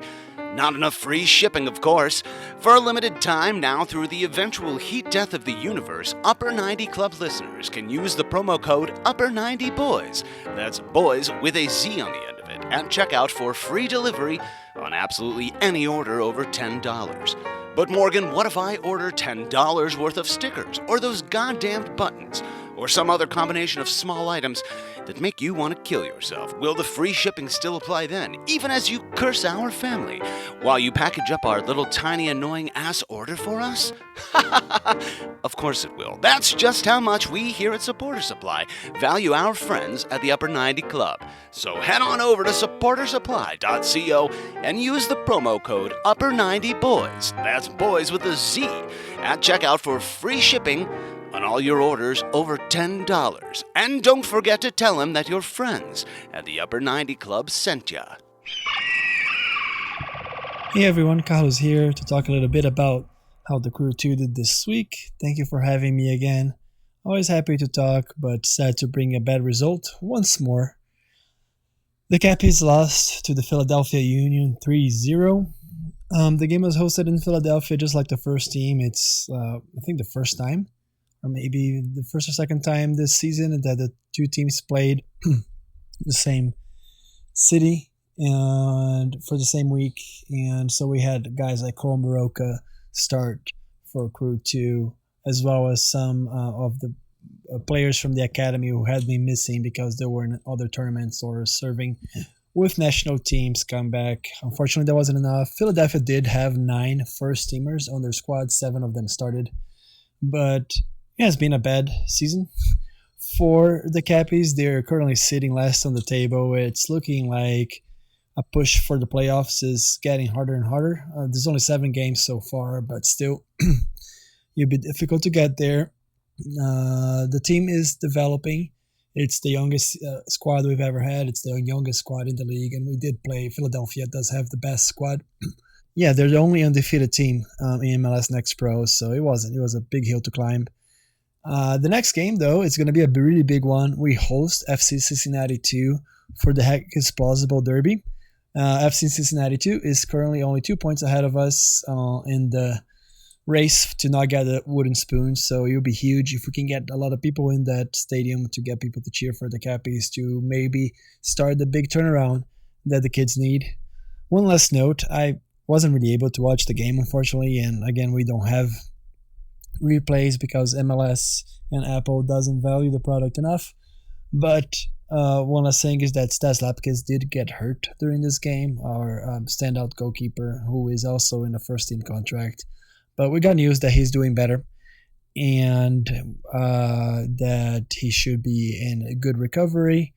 not enough free shipping, of course. For a limited time now, through the eventual heat death of the universe, Upper 90 Club listeners can use the promo code Upper90Boys. That's boys with a Z on the end of it, at checkout for free delivery on absolutely any order over $10. But Morgan, what if I order $10 worth of stickers, or those goddamned buttons, or some other combination of small items? that make you want to kill yourself. Will the free shipping still apply then, even as you curse our family, while you package up our little tiny annoying ass order for us? Of course it will. That's just how much we here at Supporter Supply value our friends at the Upper 90 Club. So head on over to supportersupply.co and use the promo code Upper90Boys, that's boys with a Z, at checkout for free shipping on all your orders over $10. And don't forget to tell them that your friends at the Upper 90 Club sent ya. Hey everyone, Carlos here to talk a little bit about how the Crew 2 did this week. Thank you for having me again. Always happy to talk, but sad to bring a bad result once more. The Cappies lost to the Philadelphia Union 3-0. The game was hosted in Philadelphia just like the first team. It's, I think, the first time, or maybe the first or second time this season that the two teams played the same city and for the same week. And so we had guys like Cole Moroka start for Crew 2, as well as some of the players from the academy who had been missing because they were in other tournaments or serving with national teams come back. Unfortunately, that wasn't enough. Philadelphia did have 9 first teamers on their squad. 7 of them started. But yeah, it's been a bad season for the Cappies. They're currently sitting last on the table. It's looking like a push for the playoffs is getting harder and harder. There's only 7 games so far, but still, it'll be difficult to get there. The team is developing. It's the youngest squad we've ever had. It's the youngest squad in the league, and we did play. Philadelphia does have the best squad. Yeah, they're the only undefeated team in MLS Next Pro, so it was a big hill to climb. The next game, though, it's going to be a really big one. We host FC Cincinnati 2 for the Heck is Plausible Derby. FC Cincinnati 2 is currently only 2 points ahead of us in the race to not get a wooden spoon, so it'll be huge if we can get a lot of people in that stadium to get people to cheer for the Cappies to maybe start the big turnaround that the kids need. One last note, I wasn't really able to watch the game, unfortunately, and again, we don't have replays because MLS and Apple doesn't value the product enough. But one last thing is that Stas Lapkes did get hurt during this game, our standout goalkeeper, who is also in a first-team contract. But we got news that he's doing better and that he should be in a good recovery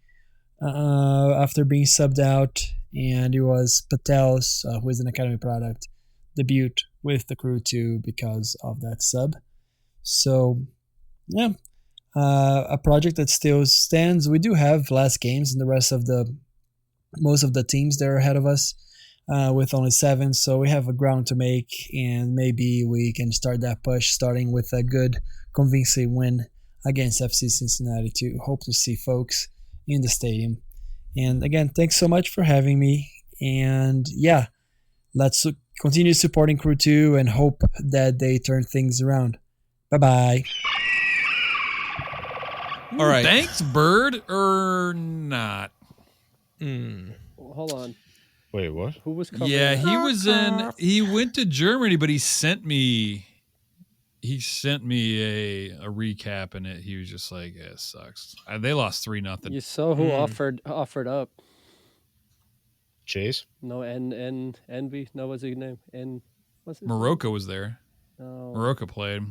after being subbed out. And it was Patel's, who is an Academy product, debut with the Crew 2 because of that sub. So, yeah, a project that still stands. We do have less games than the rest of most of the teams that are ahead of us. With only 7, so we have a ground to make, and maybe we can start that push, starting with a good, convincing win against FC Cincinnati to hope to see folks in the stadium. And again, thanks so much for having me, and yeah, let's continue supporting Crew 2 and hope that they turn things around. Bye-bye. All right. Thanks, Bird, or not? Hold on. Wait, what? Who was covering? Yeah, he went to Germany, but he sent me a recap, and he was just like, yeah, it sucks. They lost 3-0. You saw who offered up. Chase? No, Envy. No, what's his name? What's his Morocco was there. No. Morocco played.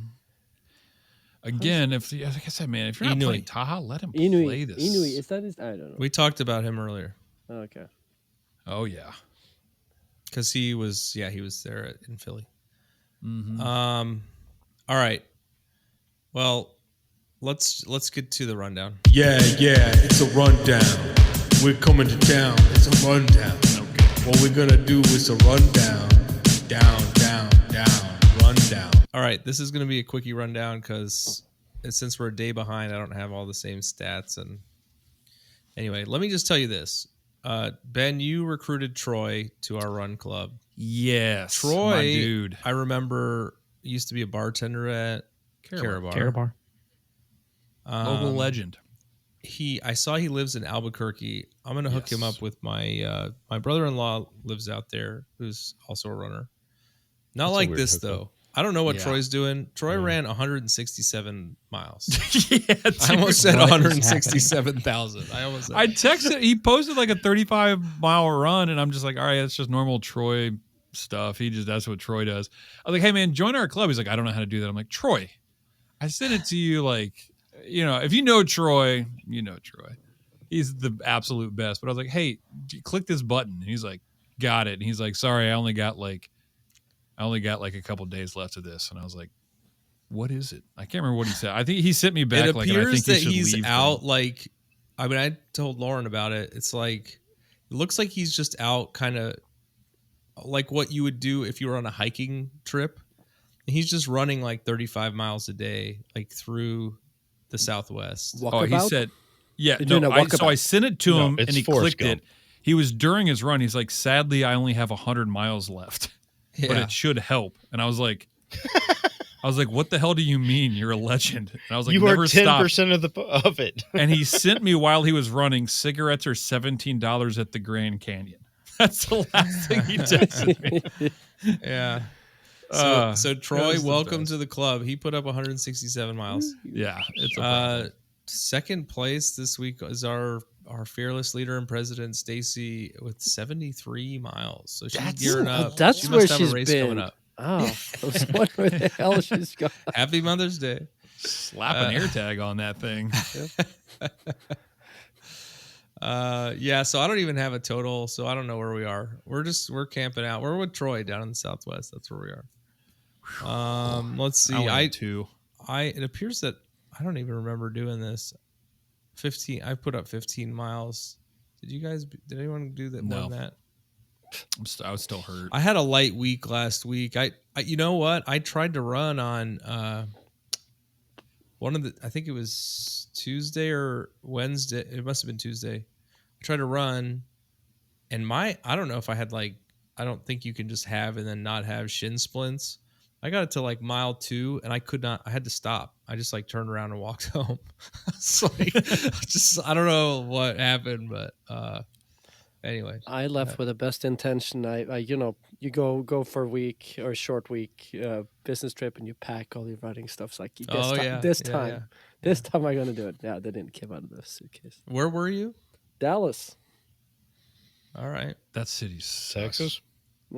Again, like I said, man, if you're not playing Taha, let him play this. Inui, is that his? I don't know. We talked about him earlier. Okay. Oh yeah, because he was there in Philly. Mm-hmm. All right. Well, let's get to the rundown. Yeah, it's a rundown. We're coming to town. It's a rundown. Okay. What we're gonna do is a rundown. Down, rundown. All right, this is gonna be a quickie rundown because since we're a day behind, I don't have all the same stats. And anyway, let me just tell you this. Ben, you recruited Troy to our run club. Yes, Troy, my dude. I remember used to be a bartender at Carabar. Local legend. I saw he lives in Albuquerque. I'm gonna hook him up with my brother-in-law lives out there, who's also a runner. Not like this though. I don't know what Yeah. Troy's doing. Troy ran 167 miles. Yeah, I almost said what is 167,000. I almost said I texted. He posted like a 35-mile run, and I'm just like, all right, that's just normal Troy stuff. That's what Troy does. I was like, hey man, join our club. He's like, I don't know how to do that. I'm like, Troy, I sent it to you. Like, if you know Troy, you know Troy. He's the absolute best. But I was like, hey, click this button. And he's like, got it. And he's like, sorry, I only got like a couple days left of this. And I was like, what is it? I can't remember what he said. I think he sent me back. It like, and I appears think that he's leave out. Like, I mean, I told Lauren about it. It's like, it looks like he's just out kind of like what you would do if you were on a hiking trip. And he's just running like 35 miles a day, like through the Southwest. Oh, he said, yeah. Did you know So I sent it to him and he Forrest clicked Gump. it. He was during his run. He's like, sadly, I only have 100 miles left, but Yeah. it should help. And I was like, what the hell do you mean? You're a legend. And I was like, You never are stop. 10% of it. And he sent me while he was running, cigarettes are $17 at the Grand Canyon. That's the last thing he texted me. Yeah. Uh, So that Troy, was the welcome best. to the club. He put up 167 miles. Yeah, it's a problem. Second place this week is our fearless leader and president Stacy with 73 miles. So she's gearing up. That's she where must have she's a race been. coming up. Oh, I was wondering where the hell she's going. Happy Mother's Day. Slap an air tag on that thing. Yeah, so I don't even have a total, so I don't know where we are. We're camping out. We're with Troy down in the Southwest. That's where we are. Let's see. It appears that I don't even remember doing this. 15. I put up 15 miles. Did anyone do that more No. than that? I was still hurt. I had a light week last week. I you know what? I tried to run on I think it was Tuesday or Wednesday. It must have been Tuesday. I tried to run and I don't know if I had I don't think you can just have and then not have shin splints. I got it to mile 2 and I could not. I had to stop. I just turned around and walked home. It's I don't know what happened, but anyway. I left with the best intention. I you go for a week or a short week business trip and you pack all your running stuff. It's like this time I'm gonna do it. Yeah, they didn't come out of the suitcase. Where were you? Dallas. All right. That city's Texas.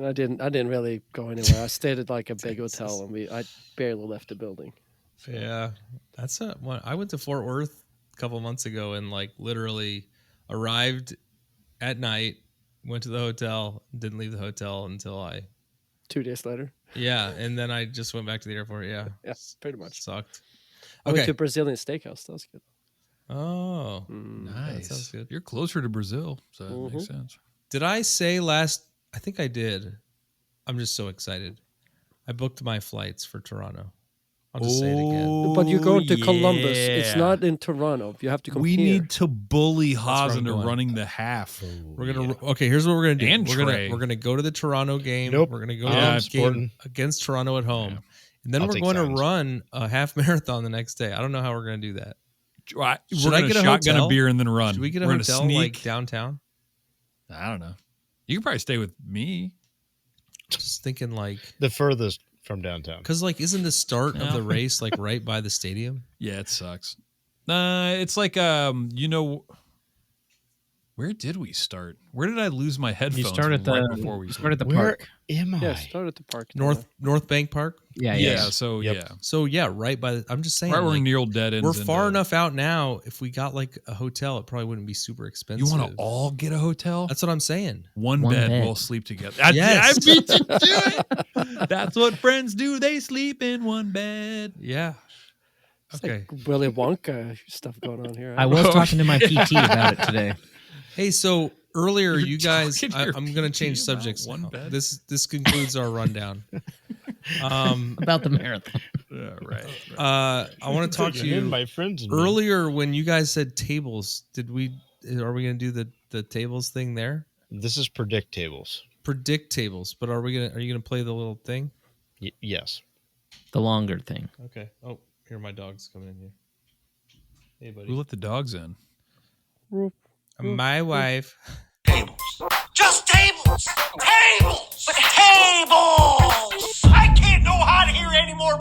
I didn't really go anywhere. I stayed at a big hotel and I barely left the building. Yeah, that's one. I went to Fort Worth a couple months ago and literally arrived at night, went to the hotel, didn't leave the hotel until 2 days later. Yeah, and then I just went back to the airport. Yeah, pretty much. Sucked. I went to a Brazilian steakhouse. That was good. Oh, nice. That sounds good. You're closer to Brazil, so that makes sense. Did I say I think I did. I'm just so excited. I booked my flights for Toronto. I'll just say it again. But you're going to Columbus. It's not in Toronto. You have to come We here. need to bully where Haas I'm into going. running the half. We're gonna okay. Here's what we're gonna do. And we're Trey. gonna go to the Toronto game. Nope. We're gonna go Yeah, to it's the game important. against Toronto at home, and then I'll we're take going to signs. run a half marathon the next day. I don't know how we're gonna do that. We're Should I going to get a shotgun hotel? a beer and then run. Should we get a We're gonna hotel sneak. downtown? I don't know. You could probably stay with me. Just thinking The furthest from downtown. because isn't the start of No. the race right by the stadium? Yeah, it sucks. It's where did we start? Where did I lose my headphones? You start at right the before we start at the Where park. am I? Yeah, start at the park. North Bank Park. Yeah, Yeah, yeah. so Yep. yeah. So yeah, right by. I'm just saying. Right where Neil dead ends. we're far into- enough out now. If we got a hotel, it probably wouldn't be super expensive. You want to all get a hotel? That's what I'm saying. One One bed, bed. we'll sleep together. Yes. I beat you to it. That's what friends do. They sleep in one bed. Yeah. It's Okay. like Willy Wonka stuff going on here. I was talking to my PT about it today. Hey, so earlier You're you guys, talking to your I'm going to change PT about subjects. one now. bed? This concludes our rundown. About the marathon. Yeah, right. I want to talk to Him, you my friends, and me. earlier when you guys said tables. Are we going to do the tables thing there? This is predict tables. Predict tables, but are you going to play the little thing? Yes. The longer thing. Okay. Oh, here my dog's coming in here. Hey, buddy. Who let the dogs in? My wife. Just tables! Tables! Tables! I can't know how to hear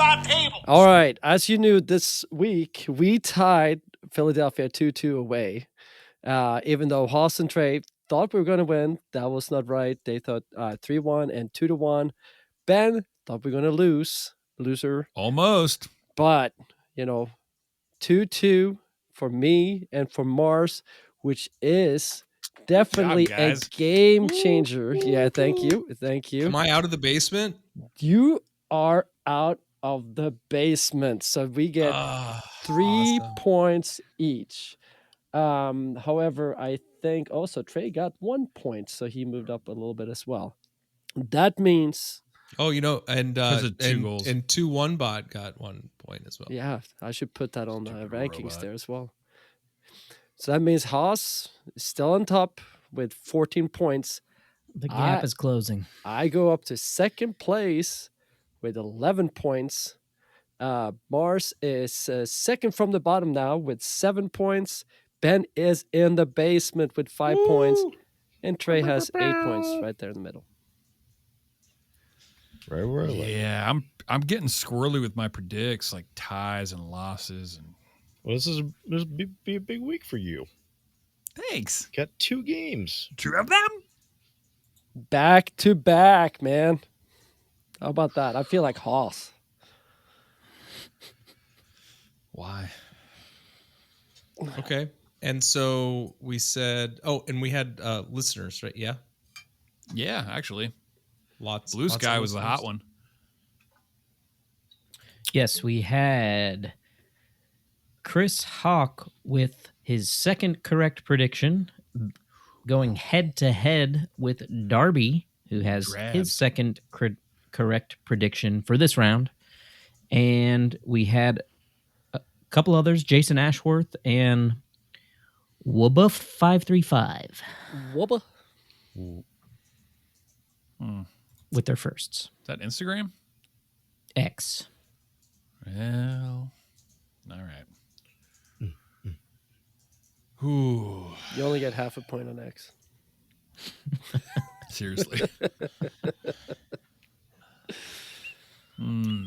about tables. All right. As you knew, this week we tied Philadelphia 2-2 away. Even though Haas and Trey thought we were going to win, that was not right. They thought 3-1 and 2-1. Ben thought we were going to lose. Loser. Almost. But, 2-2 for me and for Mars, which is definitely a game changer. Yeah, thank you. Thank you. Am I out of the basement? You are out of the basement. So we get 3 points each. However, I think also Trey got 1 point, so he moved up a little bit as well. That means... Oh, and 2 goals. And 2-1 bot got 1 point as well. Yeah, I should put that on the rankings there as well. So that means Haas is still on top with 14 points. The gap is closing. I go up to second place with 11 points. Mars is second from the bottom now with 7 points. Ben is in the basement with 5 points. And Trey has 8 points right there in the middle. Right where I like. Yeah, I'm getting squirrely with my predicts, like ties and losses. And Well, this be a big week for you. Thanks. Got 2 games. 2 of them? Back to back, man. How about that? I feel like Haas. Why? Okay. And so we said, and we had listeners, right? Yeah. Yeah, actually. Blue Lots Sky was the hot one. Yes, we had Chris Hawk with his second correct prediction, going head to head with Darby, who has his second correct prediction for this round. And we had a couple others, Jason Ashworth and Wubba535. Wubba? With their firsts. Is that Instagram? X. Well, all right. Ooh. You only get half a point on X. Seriously.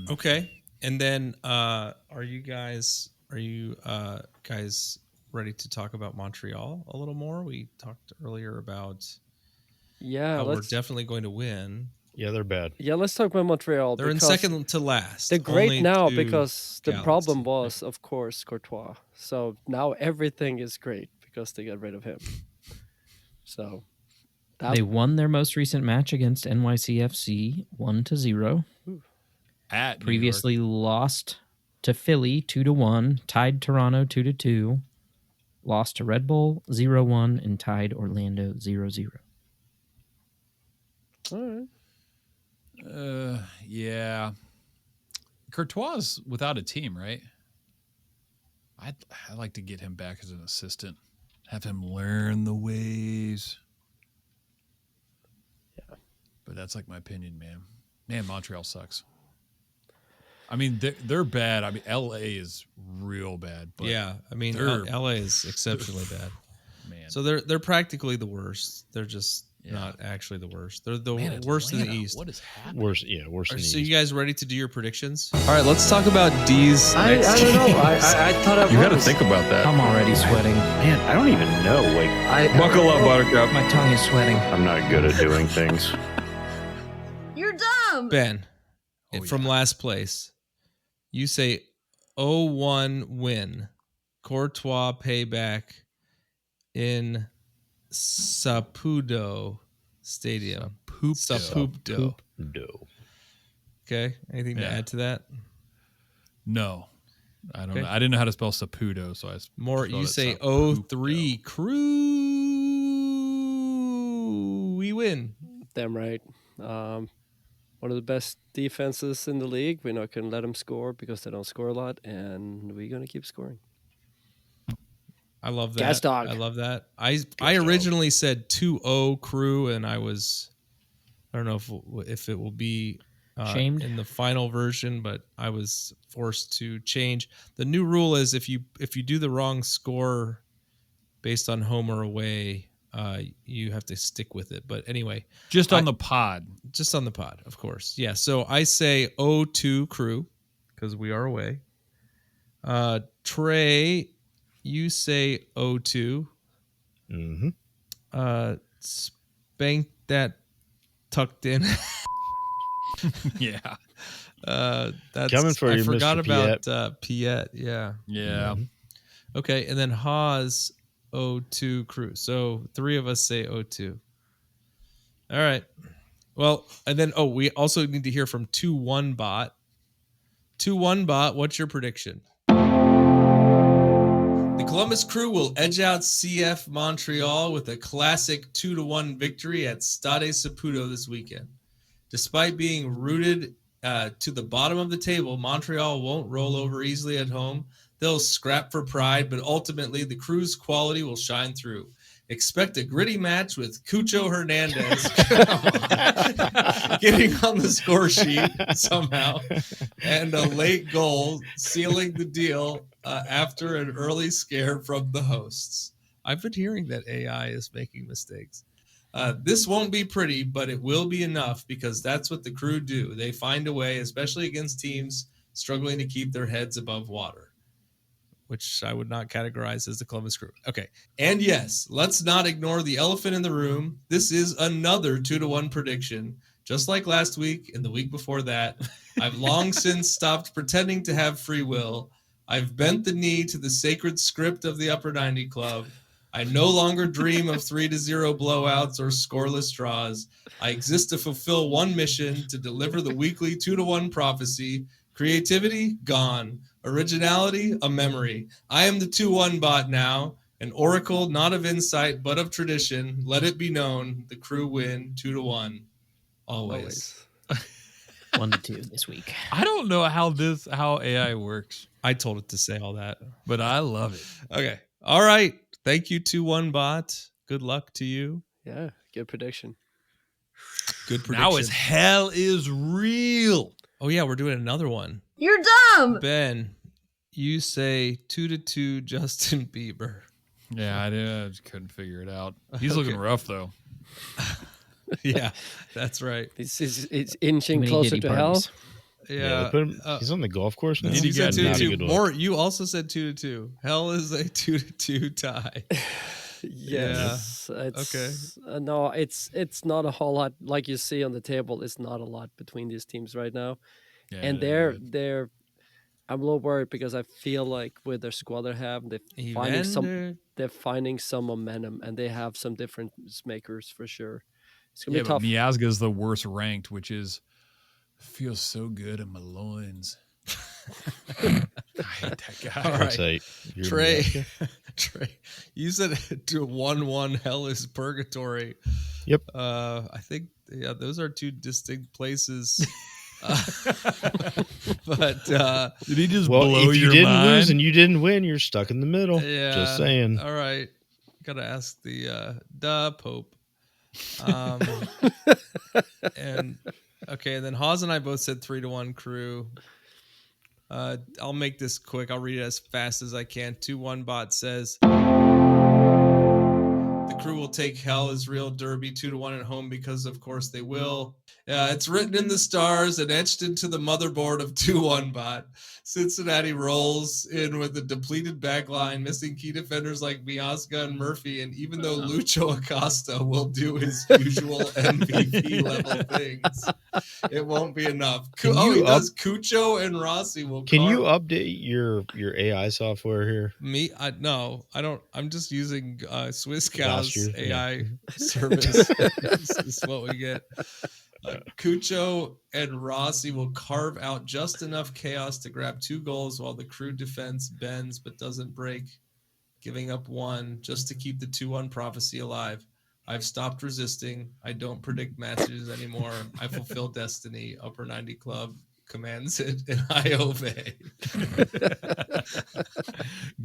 Okay. And then are you guys ready to talk about Montreal a little more? We talked earlier about how we're definitely going to win. Yeah, they're bad. Yeah, let's talk about Montreal. They're in second to last. They're great Only now 2 because the Galaxy. problem was, of course, Courtois. So now everything is great because they got rid of him. So they won their most recent match against NYCFC 1-0. At previously lost to Philly 2-1, tied Toronto 2-2, lost to Red Bull 0-1, and tied Orlando 0-0. All right. Yeah. Courtois without a team, right? I'd like to get him back as an assistant. Have him learn the ways. Yeah. But that's like my opinion, man. Man, Montreal sucks. I mean, they're bad. I mean, LA is real bad. But yeah, I mean, LA is exceptionally bad. Man. So they're practically the worst. They're just not actually the worst. They're the worst in the East. What is happening? Worse in the So East. you guys ready to do your predictions? All right, let's talk about D's I next don't know. games. I thought I You got to think about that. I'm already sweating. Man, I don't even know. Like, Buckle up, Buttercup. My tongue is sweating. I'm not good at doing things. You're dumb. Ben, from last place, you say 0-1 win. Courtois payback in Saputo Stadium. Saputo. Okay. Anything to add to that? No. I don't know. I didn't know how to spell Saputo, so I More, spelled you it say Saputo. 0-3 crew. We win. Damn right. One of the best defenses in the league. We're not going to let them score because they don't score a lot, and we're going to keep scoring. I love that. Gas dog. I love that. I originally said 2-0 crew, and I don't know if it will be shamed in the final version, but I was forced to change. The new rule is if you do the wrong score based on home or away, you have to stick with it. But anyway, Just on the pod. Just on the pod, of course. Yeah. So I say 0-2 crew. because we are away. Trey, you say 0-2. Mm-hmm. Spank that tucked in. Yeah. That's Coming for I you, forgot Mr. about Piet. Yeah. Yeah. Okay, and then Haas 0-2 crew. So 3 of us say 0-2. All right. Well, and then we also need to hear from 2-1 bot. 2-1 bot, what's your prediction? The Columbus Crew will edge out CF Montreal with a classic 2-1 victory at Stade Saputo this weekend. Despite being rooted to the bottom of the table, Montreal won't roll over easily at home. They'll scrap for pride, but ultimately the Crew's quality will shine through. Expect a gritty match with Cucho Hernandez getting on the score sheet somehow, and a late goal sealing the deal after an early scare from the hosts. I've been hearing that AI is making mistakes. This won't be pretty, but it will be enough because that's what the Crew do. They find a way, especially against teams struggling to keep their heads above water, which I would not categorize as the Columbus Crew. Okay. And yes, let's not ignore the elephant in the room. This is another 2-1 prediction. Just like last week and the week before that, I've long since stopped pretending to have free will. I've bent the knee to the sacred script of the Upper 90 Club. I no longer dream of 3-0 blowouts or scoreless draws. I exist to fulfill one mission, to deliver the weekly 2-1 prophecy. Creativity, gone. Originality, a memory. I am the 2-1 bot now, an oracle not of insight but of tradition. Let it be known, the Crew win 2-1. Always. 1-2 this week. I don't know how AI works. I told it to say all that, but I love it. Okay. All right. Thank you, 2-1 bot. Good luck to you. Yeah, good prediction. Good prediction. Now as hell is real. Oh yeah, we're doing another one. You're dumb. Ben, you say 2-2 Justin Bieber. Yeah, I just couldn't figure it out. He's looking rough though. Yeah, that's right. It's inching closer to hell. Yeah, he's on the golf course now. You said 2-2. More, you also said 2-2. Hell is a 2-2 tie. Yes. Yeah. Okay. No, it's not a whole lot like you see on the table. It's not a lot between these teams right now, and they're. I'm a little worried because I feel like with their squad they have, they're finding some momentum, and they have some difference makers for sure. It's gonna be tough. Miazga is the worst ranked, which is feels so good in my loins. I hate that guy. All right. Trey, you said 1-1 hell is purgatory. Yep. I think those are two distinct places. But did he just blow your mind? If you didn't lose and you didn't win, you're stuck in the middle. Yeah. Just saying. All right. Gotta ask the Pope. And okay, and then Haas and I both said 3-1 Crew. I'll make this quick. I'll read it as fast as I can. 2-1 bot says the Crew will take hell as real derby 2-1 at home because of course they will. It's written in the stars and etched into the motherboard of 2-1 bot. Cincinnati rolls in with a depleted back line, missing key defenders like Miazga and Murphy, and even though Lucho Acosta will do his usual MVP level things, it won't be enough. He does. Cucho and Rossi will. Can you update your AI software here? No, I don't. I'm just using Swiss Cow's AI service. This is what we get. Cucho and Rossi will carve out just enough chaos to grab 2 goals while the Crew defense bends but doesn't break, giving up 1 just to keep the 2-1 prophecy alive. I've stopped resisting. I don't predict matches anymore. I fulfill destiny. Upper 90 Club commands it, and I obey.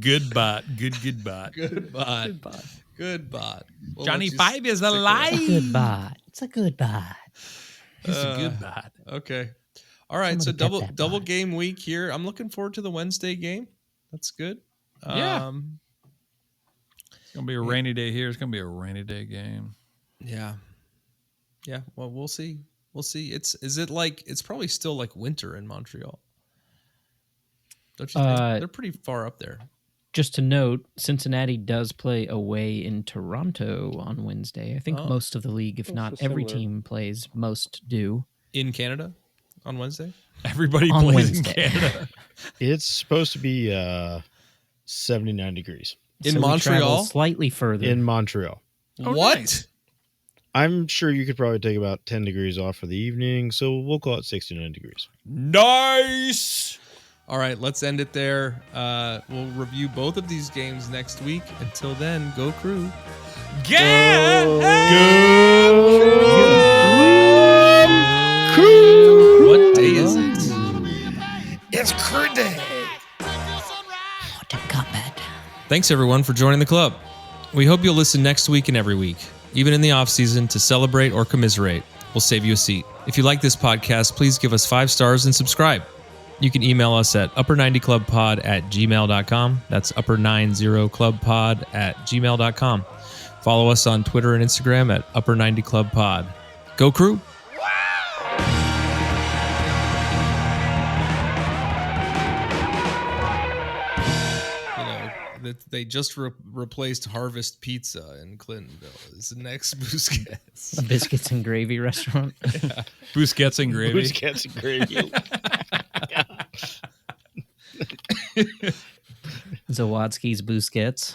Good bot. Good bot. Good bot. Good bot. Good bot. We'll Johnny 5 is alive. Good bot. It's a good bot. It's a good bot. Okay. All right. Somebody So double game week here. I'm looking forward to the Wednesday game. That's good. Yeah. It's gonna be a rainy day here. It's gonna be a rainy day game. Yeah. Yeah. Well, we'll see. We'll see. It's probably still like winter in Montreal. Don't you think? They're pretty far up there. Just to note, Cincinnati does play away in Toronto on Wednesday. I think most of the league, if not every team, plays. Most do. In Canada on Wednesday? Everybody On plays Wednesday. in Canada. It's supposed to be 79 degrees. In So we travel Montreal? slightly further. In Montreal. Oh, What? nice. I'm sure you could probably take about 10 degrees off for the evening, so we'll call it 69 degrees. Nice. All right, let's end it there. We'll review both of these games next week. Until then, go Crew. What day is it? It's Crew Day. Thanks, everyone, for joining the club. We hope you'll listen next week and every week, even in the off-season, to celebrate or commiserate. We'll save you a seat. If you like this podcast, please give us 5 stars and subscribe. You can email us at upper90clubpod@gmail.com. That's upper90clubpod@gmail.com. Follow us on Twitter and Instagram at upper90clubpod. Go Crew! That they just replaced Harvest Pizza in Clintonville is the next Busquets. A biscuits and gravy restaurant. Yeah. Busquets and gravy. Busquets and gravy. Zawadzki's Busquets.